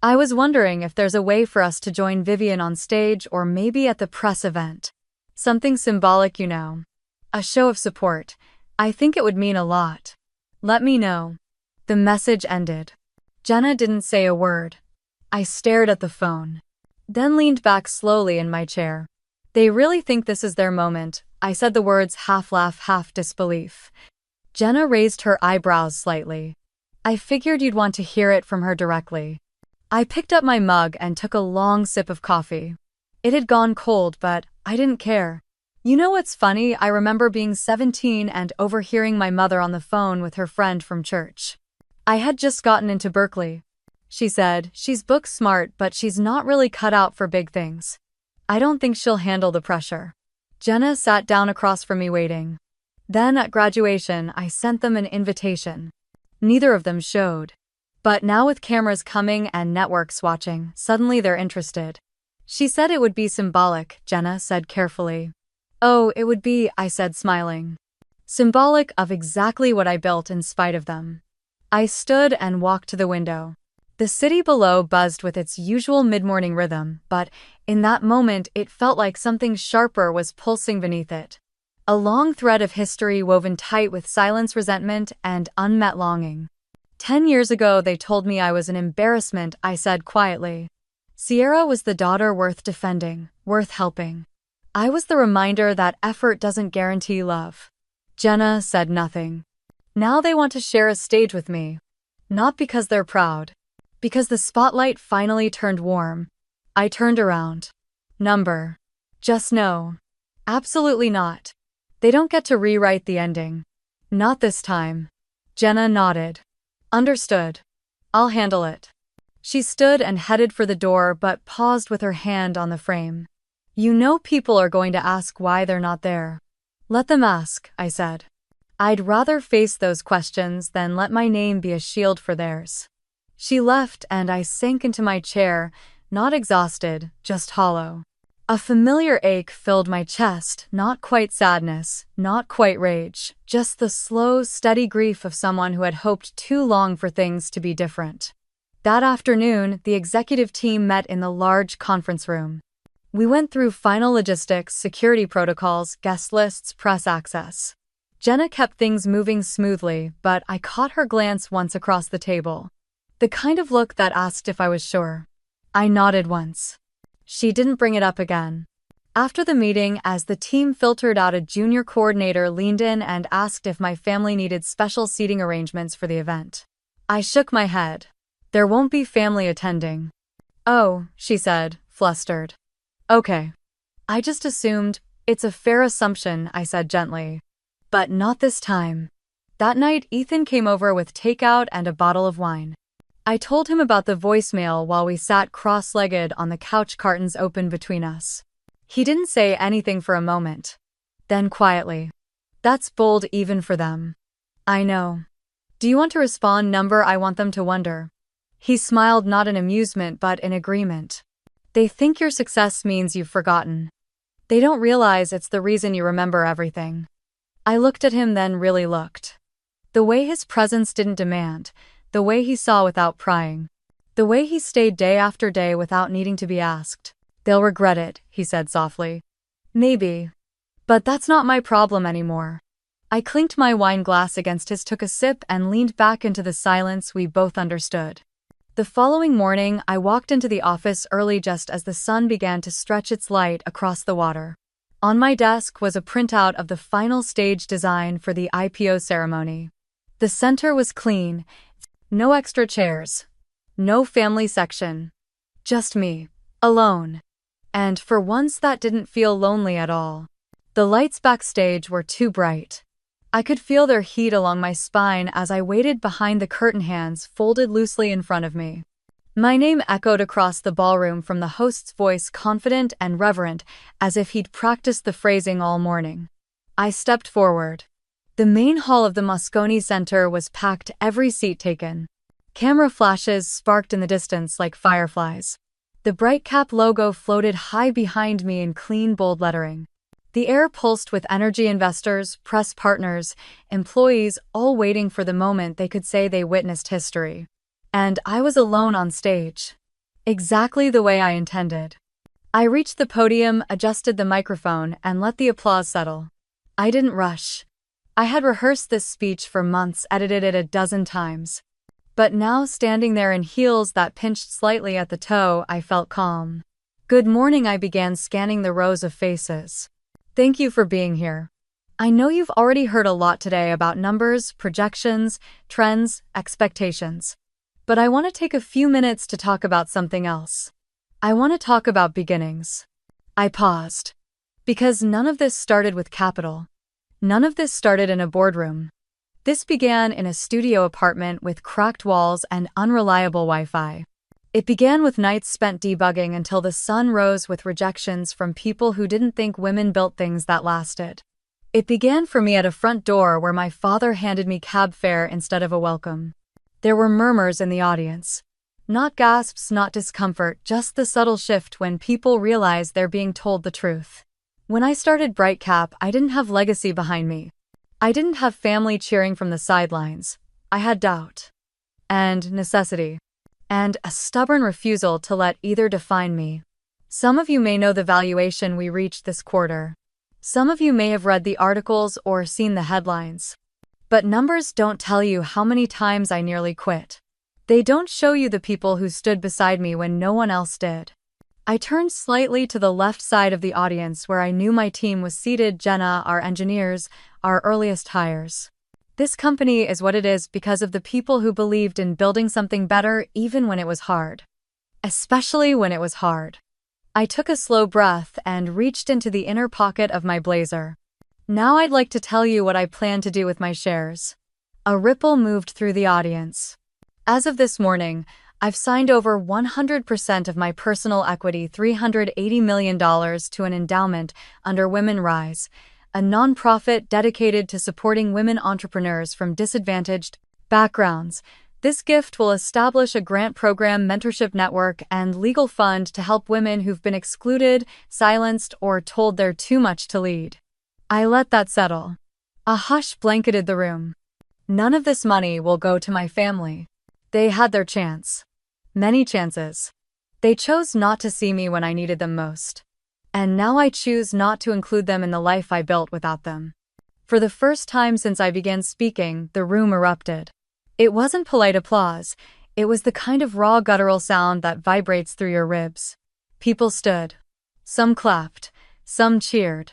I was wondering if there's a way for us to join Vivian on stage or maybe at the press event. Something symbolic, you know. A show of support. I think it would mean a lot. Let me know. The message ended. Jenna didn't say a word. I stared at the phone. Then leaned back slowly in my chair. They really think this is their moment, I said, the words half laugh, half disbelief. Jenna raised her eyebrows slightly. I figured you'd want to hear it from her directly. I picked up my mug and took a long sip of coffee. It had gone cold, but I didn't care. You know what's funny? I remember being 17 and overhearing my mother on the phone with her friend from church. I had just gotten into Berkeley. She said, "She's book smart, but she's not really cut out for big things. I don't think she'll handle the pressure." Jenna sat down across from me waiting. Then at graduation, I sent them an invitation. Neither of them showed. But now with cameras coming and networks watching, suddenly they're interested. She said it would be symbolic, Jenna said carefully. Oh, it would be, I said smiling. Symbolic of exactly what I built in spite of them. I stood and walked to the window. The city below buzzed with its usual mid-morning rhythm, but in that moment it felt like something sharper was pulsing beneath it. A long thread of history woven tight with silence, resentment, and unmet longing. 10 years ago they told me I was an embarrassment, I said quietly. Sierra was the daughter worth defending, worth helping. I was the reminder that effort doesn't guarantee love. Jenna said nothing. Now they want to share a stage with me. Not because they're proud. Because the spotlight finally turned warm. I turned around. Number. Just no. Absolutely not. They don't get to rewrite the ending. Not this time. Jenna nodded. Understood. I'll handle it. She stood and headed for the door but paused with her hand on the frame. You know people are going to ask why they're not there. Let them ask, I said. I'd rather face those questions than let my name be a shield for theirs. She left and I sank into my chair, not exhausted, just hollow. A familiar ache filled my chest, not quite sadness, not quite rage, just the slow, steady grief of someone who had hoped too long for things to be different. That afternoon, the executive team met in the large conference room. We went through final logistics, security protocols, guest lists, press access. Jenna kept things moving smoothly, but I caught her glance once across the table. The kind of look that asked if I was sure. I nodded once. She didn't bring it up again. After the meeting, as the team filtered out, a junior coordinator leaned in and asked if my family needed special seating arrangements for the event. I shook my head. There won't be family attending. Oh, she said, flustered. Okay. I just assumed. It's a fair assumption, I said gently. But not this time. That night, Ethan came over with takeout and a bottle of wine. I told him about the voicemail while we sat cross-legged on the couch, curtains open between us. He didn't say anything for a moment. Then quietly. That's bold even for them. I know. Do you want to respond? Number, I want them to wonder. He smiled, not in amusement but in agreement. They think your success means you've forgotten. They don't realize it's the reason you remember everything. I looked at him, then really looked. The way his presence didn't demand, the way he saw without prying, the way he stayed day after day without needing to be asked. They'll regret it, he said softly. Maybe. But that's not my problem anymore. I clinked my wine glass against his, took a sip, and leaned back into the silence we both understood. The following morning, I walked into the office early just as the sun began to stretch its light across the water. On my desk was a printout of the final stage design for the IPO ceremony. The center was clean. No extra chairs. No family section. Just me. Alone. And for once that didn't feel lonely at all. The lights backstage were too bright. I could feel their heat along my spine as I waited behind the curtain, hands folded loosely in front of me. My name echoed across the ballroom from the host's voice, confident and reverent, as if he'd practiced the phrasing all morning. I stepped forward. The main hall of the Moscone Center was packed, every seat taken. Camera flashes sparked in the distance like fireflies. The Brightcap logo floated high behind me in clean, bold lettering. The air pulsed with energy. Investors, press partners, employees, all waiting for the moment they could say they witnessed history. And I was alone on stage. Exactly the way I intended. I reached the podium, adjusted the microphone, and let the applause settle. I didn't rush. I had rehearsed this speech for months, edited it a dozen times. But now, standing there in heels that pinched slightly at the toe, I felt calm. Good morning, I began, scanning the rows of faces. Thank you for being here. I know you've already heard a lot today about numbers, projections, trends, expectations. But I want to take a few minutes to talk about something else. I want to talk about beginnings. I paused. Because none of this started with capital. None of this started in a boardroom. This began in a studio apartment with cracked walls and unreliable Wi-Fi. It began with nights spent debugging until the sun rose with rejections from people who didn't think women built things that lasted. It began for me at a front door where my father handed me cab fare instead of a welcome. There were murmurs in the audience. Not gasps, not discomfort, just the subtle shift when people realize they're being told the truth. When I started BrightCap, I didn't have legacy behind me. I didn't have family cheering from the sidelines. I had doubt. And necessity. And a stubborn refusal to let either define me. Some of you may know the valuation we reached this quarter. Some of you may have read the articles or seen the headlines. But numbers don't tell you how many times I nearly quit. They don't show you the people who stood beside me when no one else did. I turned slightly to the left side of the audience where I knew my team was seated: Jenna, our engineers, our earliest hires. This company is what it is because of the people who believed in building something better even when it was hard. Especially when it was hard. I took a slow breath and reached into the inner pocket of my blazer. Now I'd like to tell you what I plan to do with my shares. A ripple moved through the audience. As of this morning, I've signed over 100% of my personal equity, $380 million, to an endowment under Women Rise, a nonprofit dedicated to supporting women entrepreneurs from disadvantaged backgrounds. This gift will establish a grant program, mentorship network, and legal fund to help women who've been excluded, silenced, or told they're too much to lead. I let that settle. A hush blanketed the room. None of this money will go to my family. They had their chance. Many chances. They chose not to see me when I needed them most. And now I choose not to include them in the life I built without them. For the first time since I began speaking, the room erupted. It wasn't polite applause. It was the kind of raw guttural sound that vibrates through your ribs. People stood. Some clapped. Some cheered.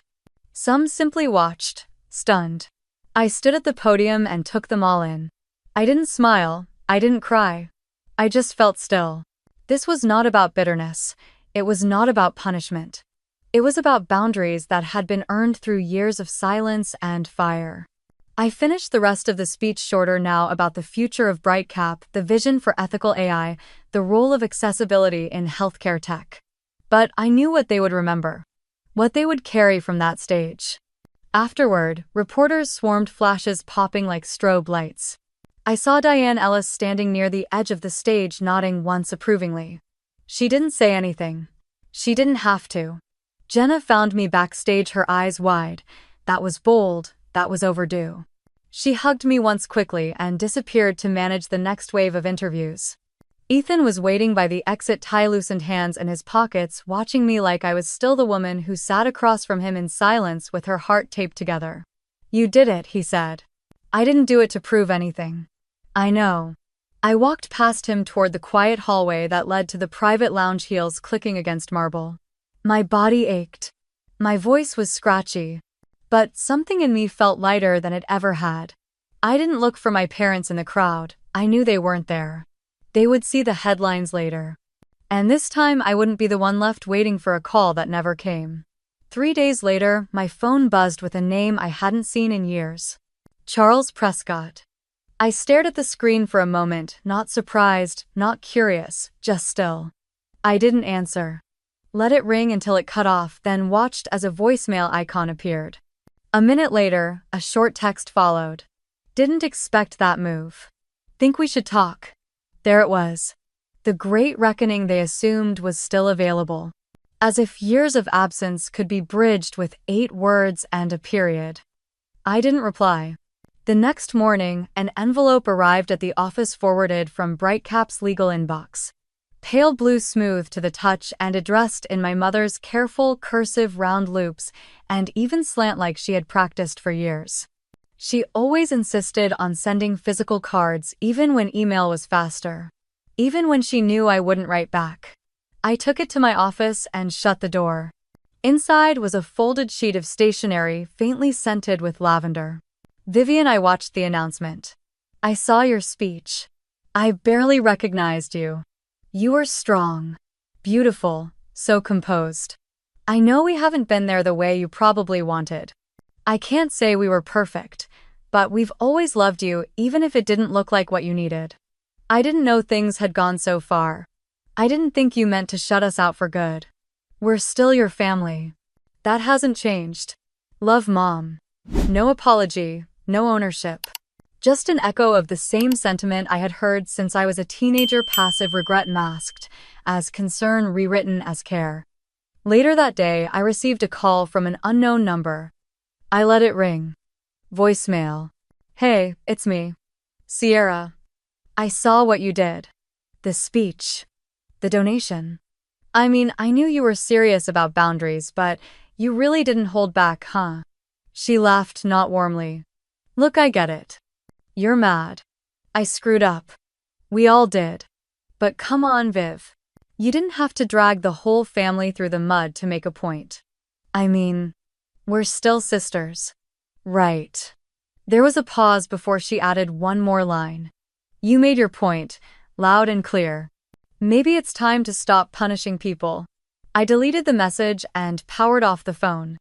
Some simply watched, stunned. I stood at the podium and took them all in. I didn't smile. I didn't cry. I just felt still. This was not about bitterness. It was not about punishment. It was about boundaries that had been earned through years of silence and fire. I finished the rest of the speech shorter now about the future of BrightCap, the vision for ethical AI, the role of accessibility in healthcare tech. But I knew what they would remember. What they would carry from that stage. Afterward, reporters swarmed, flashes popping like strobe lights. I saw Diane Ellis standing near the edge of the stage, nodding once approvingly. She didn't say anything. She didn't have to. Jenna found me backstage, her eyes wide. That was bold, that was overdue. She hugged me once quickly and disappeared to manage the next wave of interviews. Ethan was waiting by the exit, tie loosened hands in his pockets, watching me like I was still the woman who sat across from him in silence with her heart taped together. "You did it," he said. "I didn't do it to prove anything." "I know." I walked past him toward the quiet hallway that led to the private lounge, heels clicking against marble. My body ached. My voice was scratchy. But something in me felt lighter than it ever had. I didn't look for my parents in the crowd. I knew they weren't there. They would see the headlines later. And this time I wouldn't be the one left waiting for a call that never came. 3 days later, my phone buzzed with a name I hadn't seen in years. Charles Prescott. I stared at the screen for a moment, not surprised, not curious, just still. I didn't answer. Let it ring until it cut off, then watched as a voicemail icon appeared. A minute later, a short text followed. Didn't expect that move. Think we should talk. There it was. The great reckoning they assumed was still available. As if years of absence could be bridged with 8 words and a period. I didn't reply. The next morning, an envelope arrived at the office forwarded from BrightCap's legal inbox. Pale blue, smooth to the touch, and addressed in my mother's careful, cursive round loops, and even slant like she had practiced for years. She always insisted on sending physical cards, even when email was faster. Even when she knew I wouldn't write back. I took it to my office and shut the door. Inside was a folded sheet of stationery faintly scented with lavender. Vivian, I watched the announcement. I saw your speech. I barely recognized you. You were strong, beautiful, so composed. I know we haven't been there the way you probably wanted. I can't say we were perfect, but we've always loved you even if it didn't look like what you needed. I didn't know things had gone so far. I didn't think you meant to shut us out for good. We're still your family. That hasn't changed. Love, Mom. No apology, no ownership. Just an echo of the same sentiment I had heard since I was a teenager, passive regret masked as concern rewritten as care. Later that day, I received a call from an unknown number. I let it ring. Voicemail. Hey, it's me. Sierra. I saw what you did. The speech. The donation. I mean, I knew you were serious about boundaries, but you really didn't hold back, huh? She laughed, not warmly. Look, I get it. You're mad. I screwed up. We all did. But come on, Viv. You didn't have to drag the whole family through the mud to make a point. I mean, we're still sisters. Right. There was a pause before she added one more line. You made your point, loud and clear. Maybe it's time to stop punishing people. I deleted the message and powered off the phone.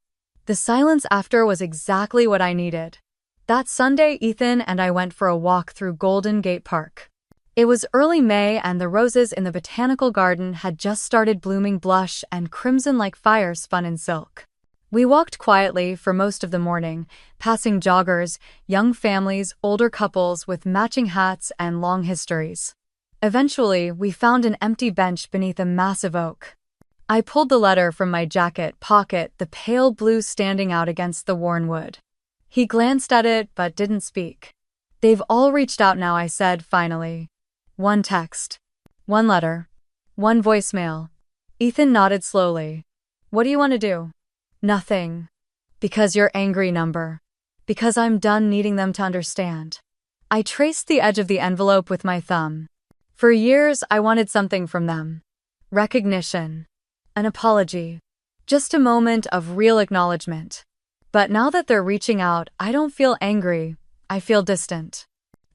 The silence after was exactly what I needed. That Sunday, Ethan and I went for a walk through Golden Gate Park. It was early May and the roses in the botanical garden had just started blooming blush and crimson like fire spun in silk. We walked quietly for most of the morning, passing joggers, young families, older couples with matching hats and long histories. Eventually, we found an empty bench beneath a massive oak. I pulled the letter from my jacket pocket, the pale blue standing out against the worn wood. He glanced at it but didn't speak. They've all reached out now, I said finally. One text. One letter. One voicemail. Ethan nodded slowly. What do you want to do? Nothing. Because you're angry, number. Because I'm done needing them to understand. I traced the edge of the envelope with my thumb. For years, I wanted something from them. Recognition. An apology. Just a moment of real acknowledgement. But now that they're reaching out, I don't feel angry. I feel distant.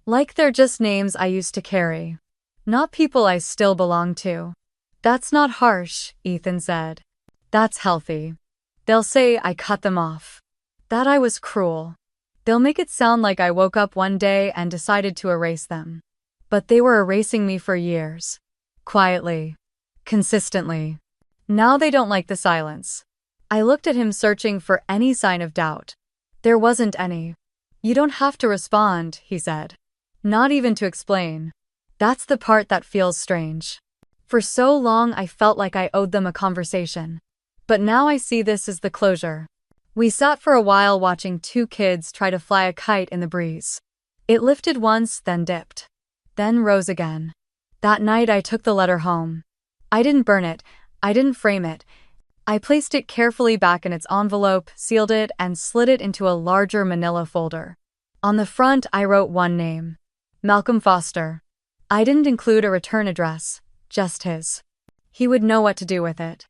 Like they're just names I used to carry. Not people I still belong to. That's not harsh, Ethan said. That's healthy. They'll say I cut them off. That I was cruel. They'll make it sound like I woke up one day and decided to erase them. But they were erasing me for years. Quietly. Consistently. Now they don't like the silence. I looked at him, searching for any sign of doubt. There wasn't any. You don't have to respond, he said. Not even to explain. That's the part that feels strange. For so long I felt like I owed them a conversation. But now I see this as the closure. We sat for a while watching two kids try to fly a kite in the breeze. It lifted once, then dipped. Then rose again. That night I took the letter home. I didn't burn it. I didn't frame it. I placed it carefully back in its envelope, sealed it, and slid it into a larger manila folder. On the front I wrote one name. Malcolm Foster. I didn't include a return address, just his. He would know what to do with it.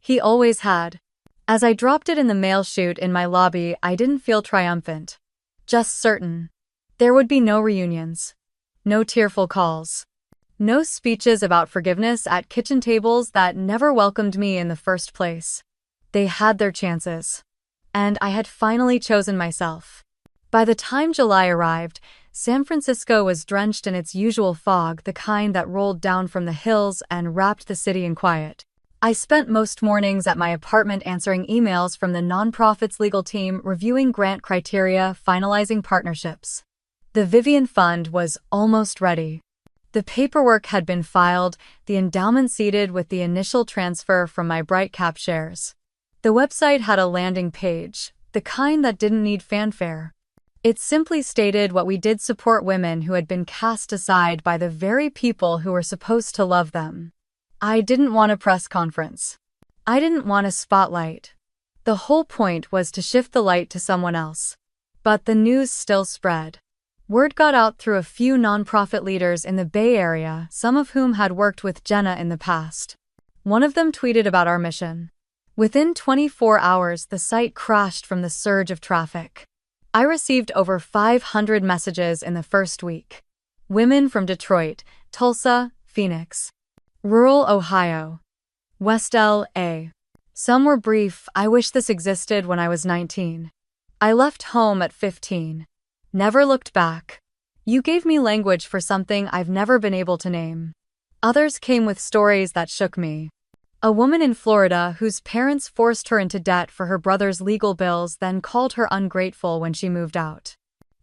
He always had. As I dropped it in the mail chute in my lobby, I didn't feel triumphant. Just certain. There would be no reunions. No tearful calls. No speeches about forgiveness at kitchen tables that never welcomed me in the first place. They had their chances. And I had finally chosen myself. By the time July arrived, San Francisco was drenched in its usual fog, the kind that rolled down from the hills and wrapped the city in quiet. I spent most mornings at my apartment answering emails from the nonprofit's legal team, reviewing grant criteria, finalizing partnerships. The Vivian Fund was almost ready. The paperwork had been filed, the endowment seated with the initial transfer from my Brightcap shares. The website had a landing page, the kind that didn't need fanfare. It simply stated what we did: support women who had been cast aside by the very people who were supposed to love them. I didn't want a press conference. I didn't want a spotlight. The whole point was to shift the light to someone else. But the news still spread. Word got out through a few nonprofit leaders in the Bay Area, some of whom had worked with Jenna in the past. One of them tweeted about our mission. Within 24 hours, the site crashed from the surge of traffic. I received over 500 messages in the first week. Women from Detroit, Tulsa, Phoenix, rural Ohio, West LA. Some were brief, "I wish this existed when I was 19. I left home at 15. Never looked back. You gave me language for something I've never been able to name." Others came with stories that shook me. A woman in Florida whose parents forced her into debt for her brother's legal bills then called her ungrateful when she moved out.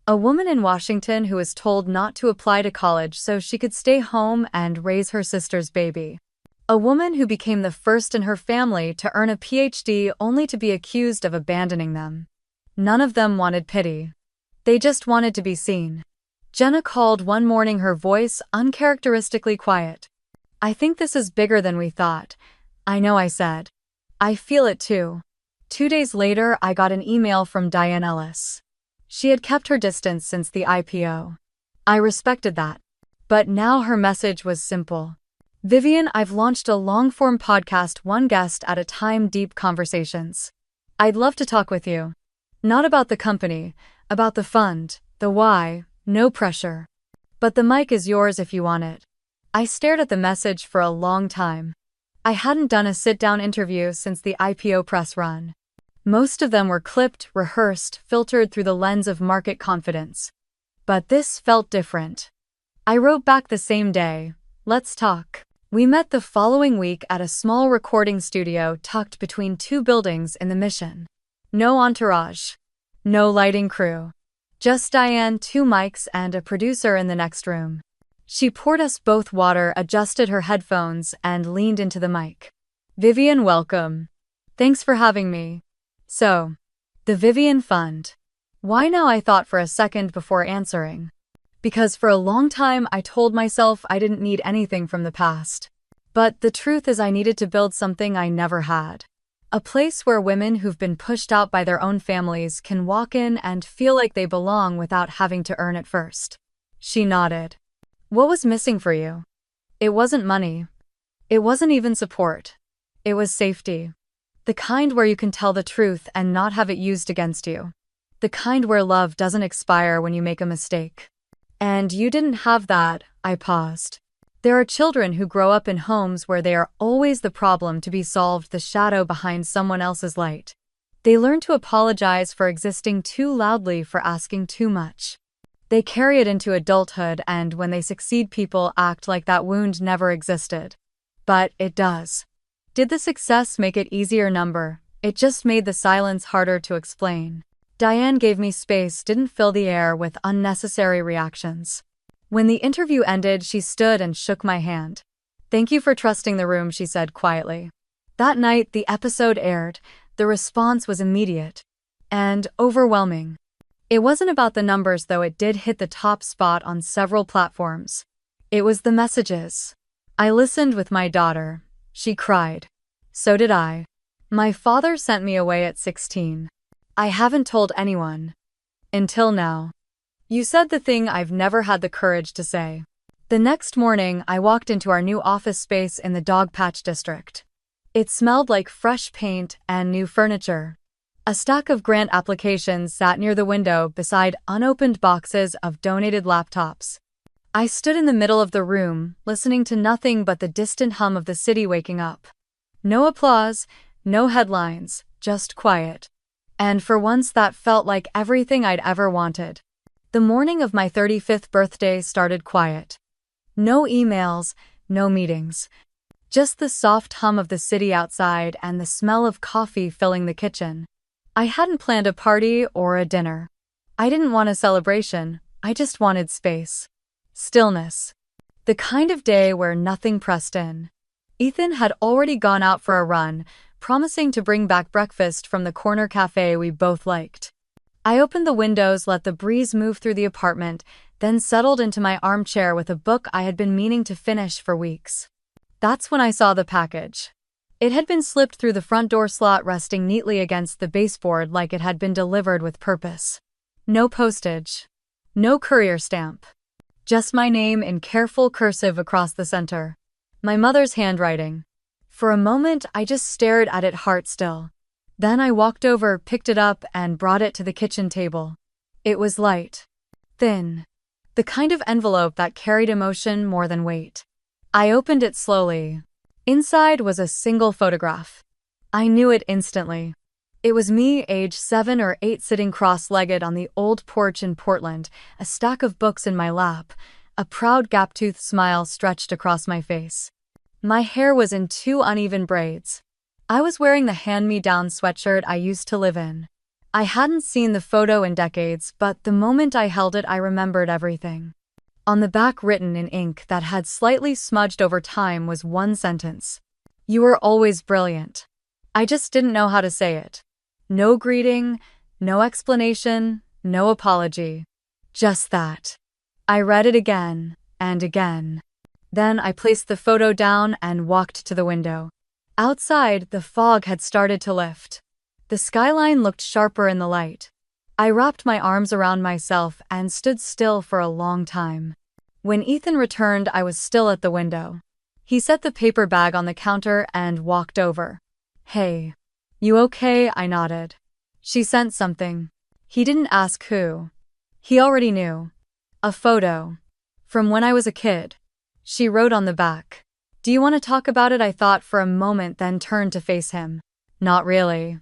A woman in Washington who was told not to apply to college so she could stay home and raise her sister's baby. A woman who became the first in her family to earn a PhD only to be accused of abandoning them. None of them wanted pity. They just wanted to be seen. Jenna called one morning, her voice uncharacteristically quiet. "I think this is bigger than we thought." "I know," I said. "I feel it too." 2 days later, I got an email from Diane Ellis. She had kept her distance since the IPO. I respected that. But now her message was simple. "Vivian, I've launched a long-form podcast, one guest at a time, deep conversations. I'd love to talk with you. Not about the company, about the fund, the why, no pressure. But the mic is yours if you want it." I stared at the message for a long time. I hadn't done a sit-down interview since the IPO press run. Most of them were clipped, rehearsed, filtered through the lens of market confidence. But this felt different. I wrote back the same day, "Let's talk." We met the following week at a small recording studio tucked between 2 buildings in the Mission. No entourage. No lighting crew. Just Diane, 2 mics, and a producer in the next room. She poured us both water, adjusted her headphones, and leaned into the mic. "Vivian, welcome. Thanks for having me. So, the Vivian Fund. Why now?" I thought for a second before answering. Because for a long time I told myself I didn't need anything from the past. But the truth is I needed to build something I never had. A place where women who've been pushed out by their own families can walk in and feel like they belong without having to earn it first. She nodded. "What was missing for you?" "It wasn't money. It wasn't even support. It was safety. The kind where you can tell the truth and not have it used against you. The kind where love doesn't expire when you make a mistake." "And you didn't have that." I paused. There are children who grow up in homes where they are always the problem to be solved, the shadow behind someone else's light. They learn to apologize for existing too loudly, for asking too much. They carry it into adulthood, and when they succeed, people act like that wound never existed. But it does. Did the success make it easier? Number. It just made the silence harder to explain. Diane gave me space, didn't fill the air with unnecessary reactions. When the interview ended, she stood and shook my hand. "Thank you for trusting the room," she said quietly. That night the episode aired. The response was immediate and overwhelming. It wasn't about the numbers, though it did hit the top spot on several platforms. It was the messages. I listened with my daughter. She cried. So did I. "My father sent me away at 16. I haven't told anyone. Until now." You said the thing I've never had the courage to say. The next morning, I walked into our new office space in the Dogpatch district. It smelled like fresh paint and new furniture. A stack of grant applications sat near the window beside unopened boxes of donated laptops. I stood in the middle of the room, listening to nothing but the distant hum of the city waking up. No applause, no headlines, just quiet. And for once that felt like everything I'd ever wanted. The morning of my 35th birthday started quiet. No emails, no meetings. Just the soft hum of the city outside and the smell of coffee filling the kitchen. I hadn't planned a party or a dinner. I didn't want a celebration, I just wanted space. Stillness. The kind of day where nothing pressed in. Ethan had already gone out for a run, promising to bring back breakfast from the corner cafe we both liked. I opened the windows, let the breeze move through the apartment, then settled into my armchair with a book I had been meaning to finish for weeks. That's when I saw the package. It had been slipped through the front door slot, resting neatly against the baseboard like it had been delivered with purpose. No postage. No courier stamp. Just my name in careful cursive across the center. My mother's handwriting. For a moment, I just stared at it heart still. Then I walked over, picked it up, and brought it to the kitchen table. It was light, thin, the kind of envelope that carried emotion more than weight. I opened it slowly. Inside was a single photograph. I knew it instantly. It was me, age 7 or 8, sitting cross-legged on the old porch in Portland, a stack of books in my lap, a proud gap-toothed smile stretched across my face. My hair was in 2 uneven braids. I was wearing the hand-me-down sweatshirt I used to live in. I hadn't seen the photo in decades, but the moment I held it, I remembered everything. On the back, written in ink that had slightly smudged over time, was one sentence. "You were always brilliant." I just didn't know how to say it. No greeting, no explanation, no apology. Just that. I read it again and again. Then I placed the photo down and walked to the window. Outside, the fog had started to lift. The skyline looked sharper in the light. I wrapped my arms around myself and stood still for a long time. When Ethan returned, I was still at the window. He set the paper bag on the counter and walked over. "Hey. You okay?" I nodded. "She sent something." He didn't ask who. He already knew. "A photo. From when I was a kid." She wrote on the back. "Do you want to talk about it?" I thought for a moment, then turned to face him. "Not really.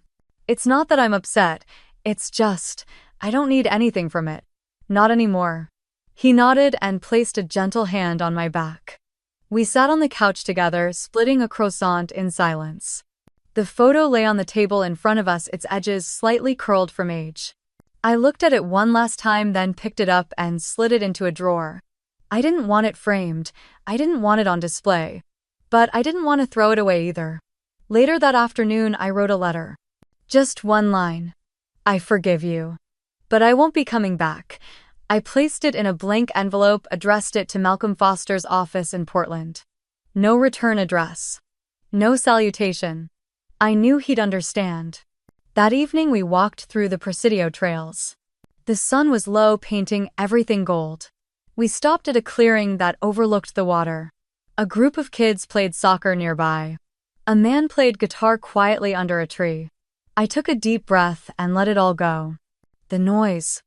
It's not that I'm upset. It's just, I don't need anything from it. Not anymore." He nodded and placed a gentle hand on my back. We sat on the couch together, splitting a croissant in silence. The photo lay on the table in front of us, its edges slightly curled from age. I looked at it one last time, then picked it up and slid it into a drawer. I didn't want it framed. I didn't want it on display. But I didn't want to throw it away either. Later that afternoon, I wrote a letter. Just one line. "I forgive you. But I won't be coming back." I placed it in a blank envelope, addressed it to Malcolm Foster's office in Portland. No return address. No salutation. I knew he'd understand. That evening we walked through the Presidio trails. The sun was low, painting everything gold. We stopped at a clearing that overlooked the water. A group of kids played soccer nearby. A man played guitar quietly under a tree. I took a deep breath and let it all go. The noise.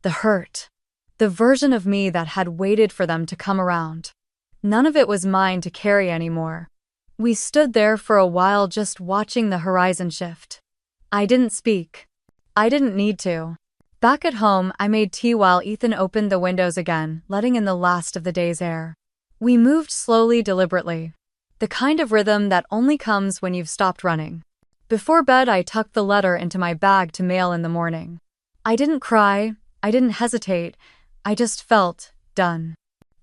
The hurt. The version of me that had waited for them to come around. None of it was mine to carry anymore. We stood there for a while, just watching the horizon shift. I didn't speak. I didn't need to. Back at home, I made tea while Ethan opened the windows again, letting in the last of the day's air. We moved slowly, deliberately. The kind of rhythm that only comes when you've stopped running. Before bed, I tucked the letter into my bag to mail in the morning. I didn't cry. I didn't hesitate. I just felt done.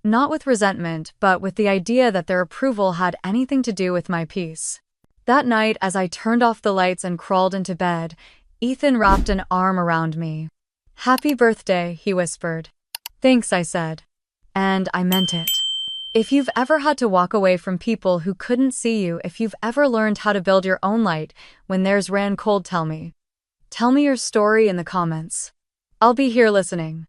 Not with resentment, but with the idea that their approval had anything to do with my peace. That night, as I turned off the lights and crawled into bed, Ethan wrapped an arm around me. "Happy birthday," he whispered. "Thanks," I said. And I meant it. If you've ever had to walk away from people who couldn't see you, if you've ever learned how to build your own light when theirs ran cold, tell me. Tell me your story in the comments. I'll be here listening.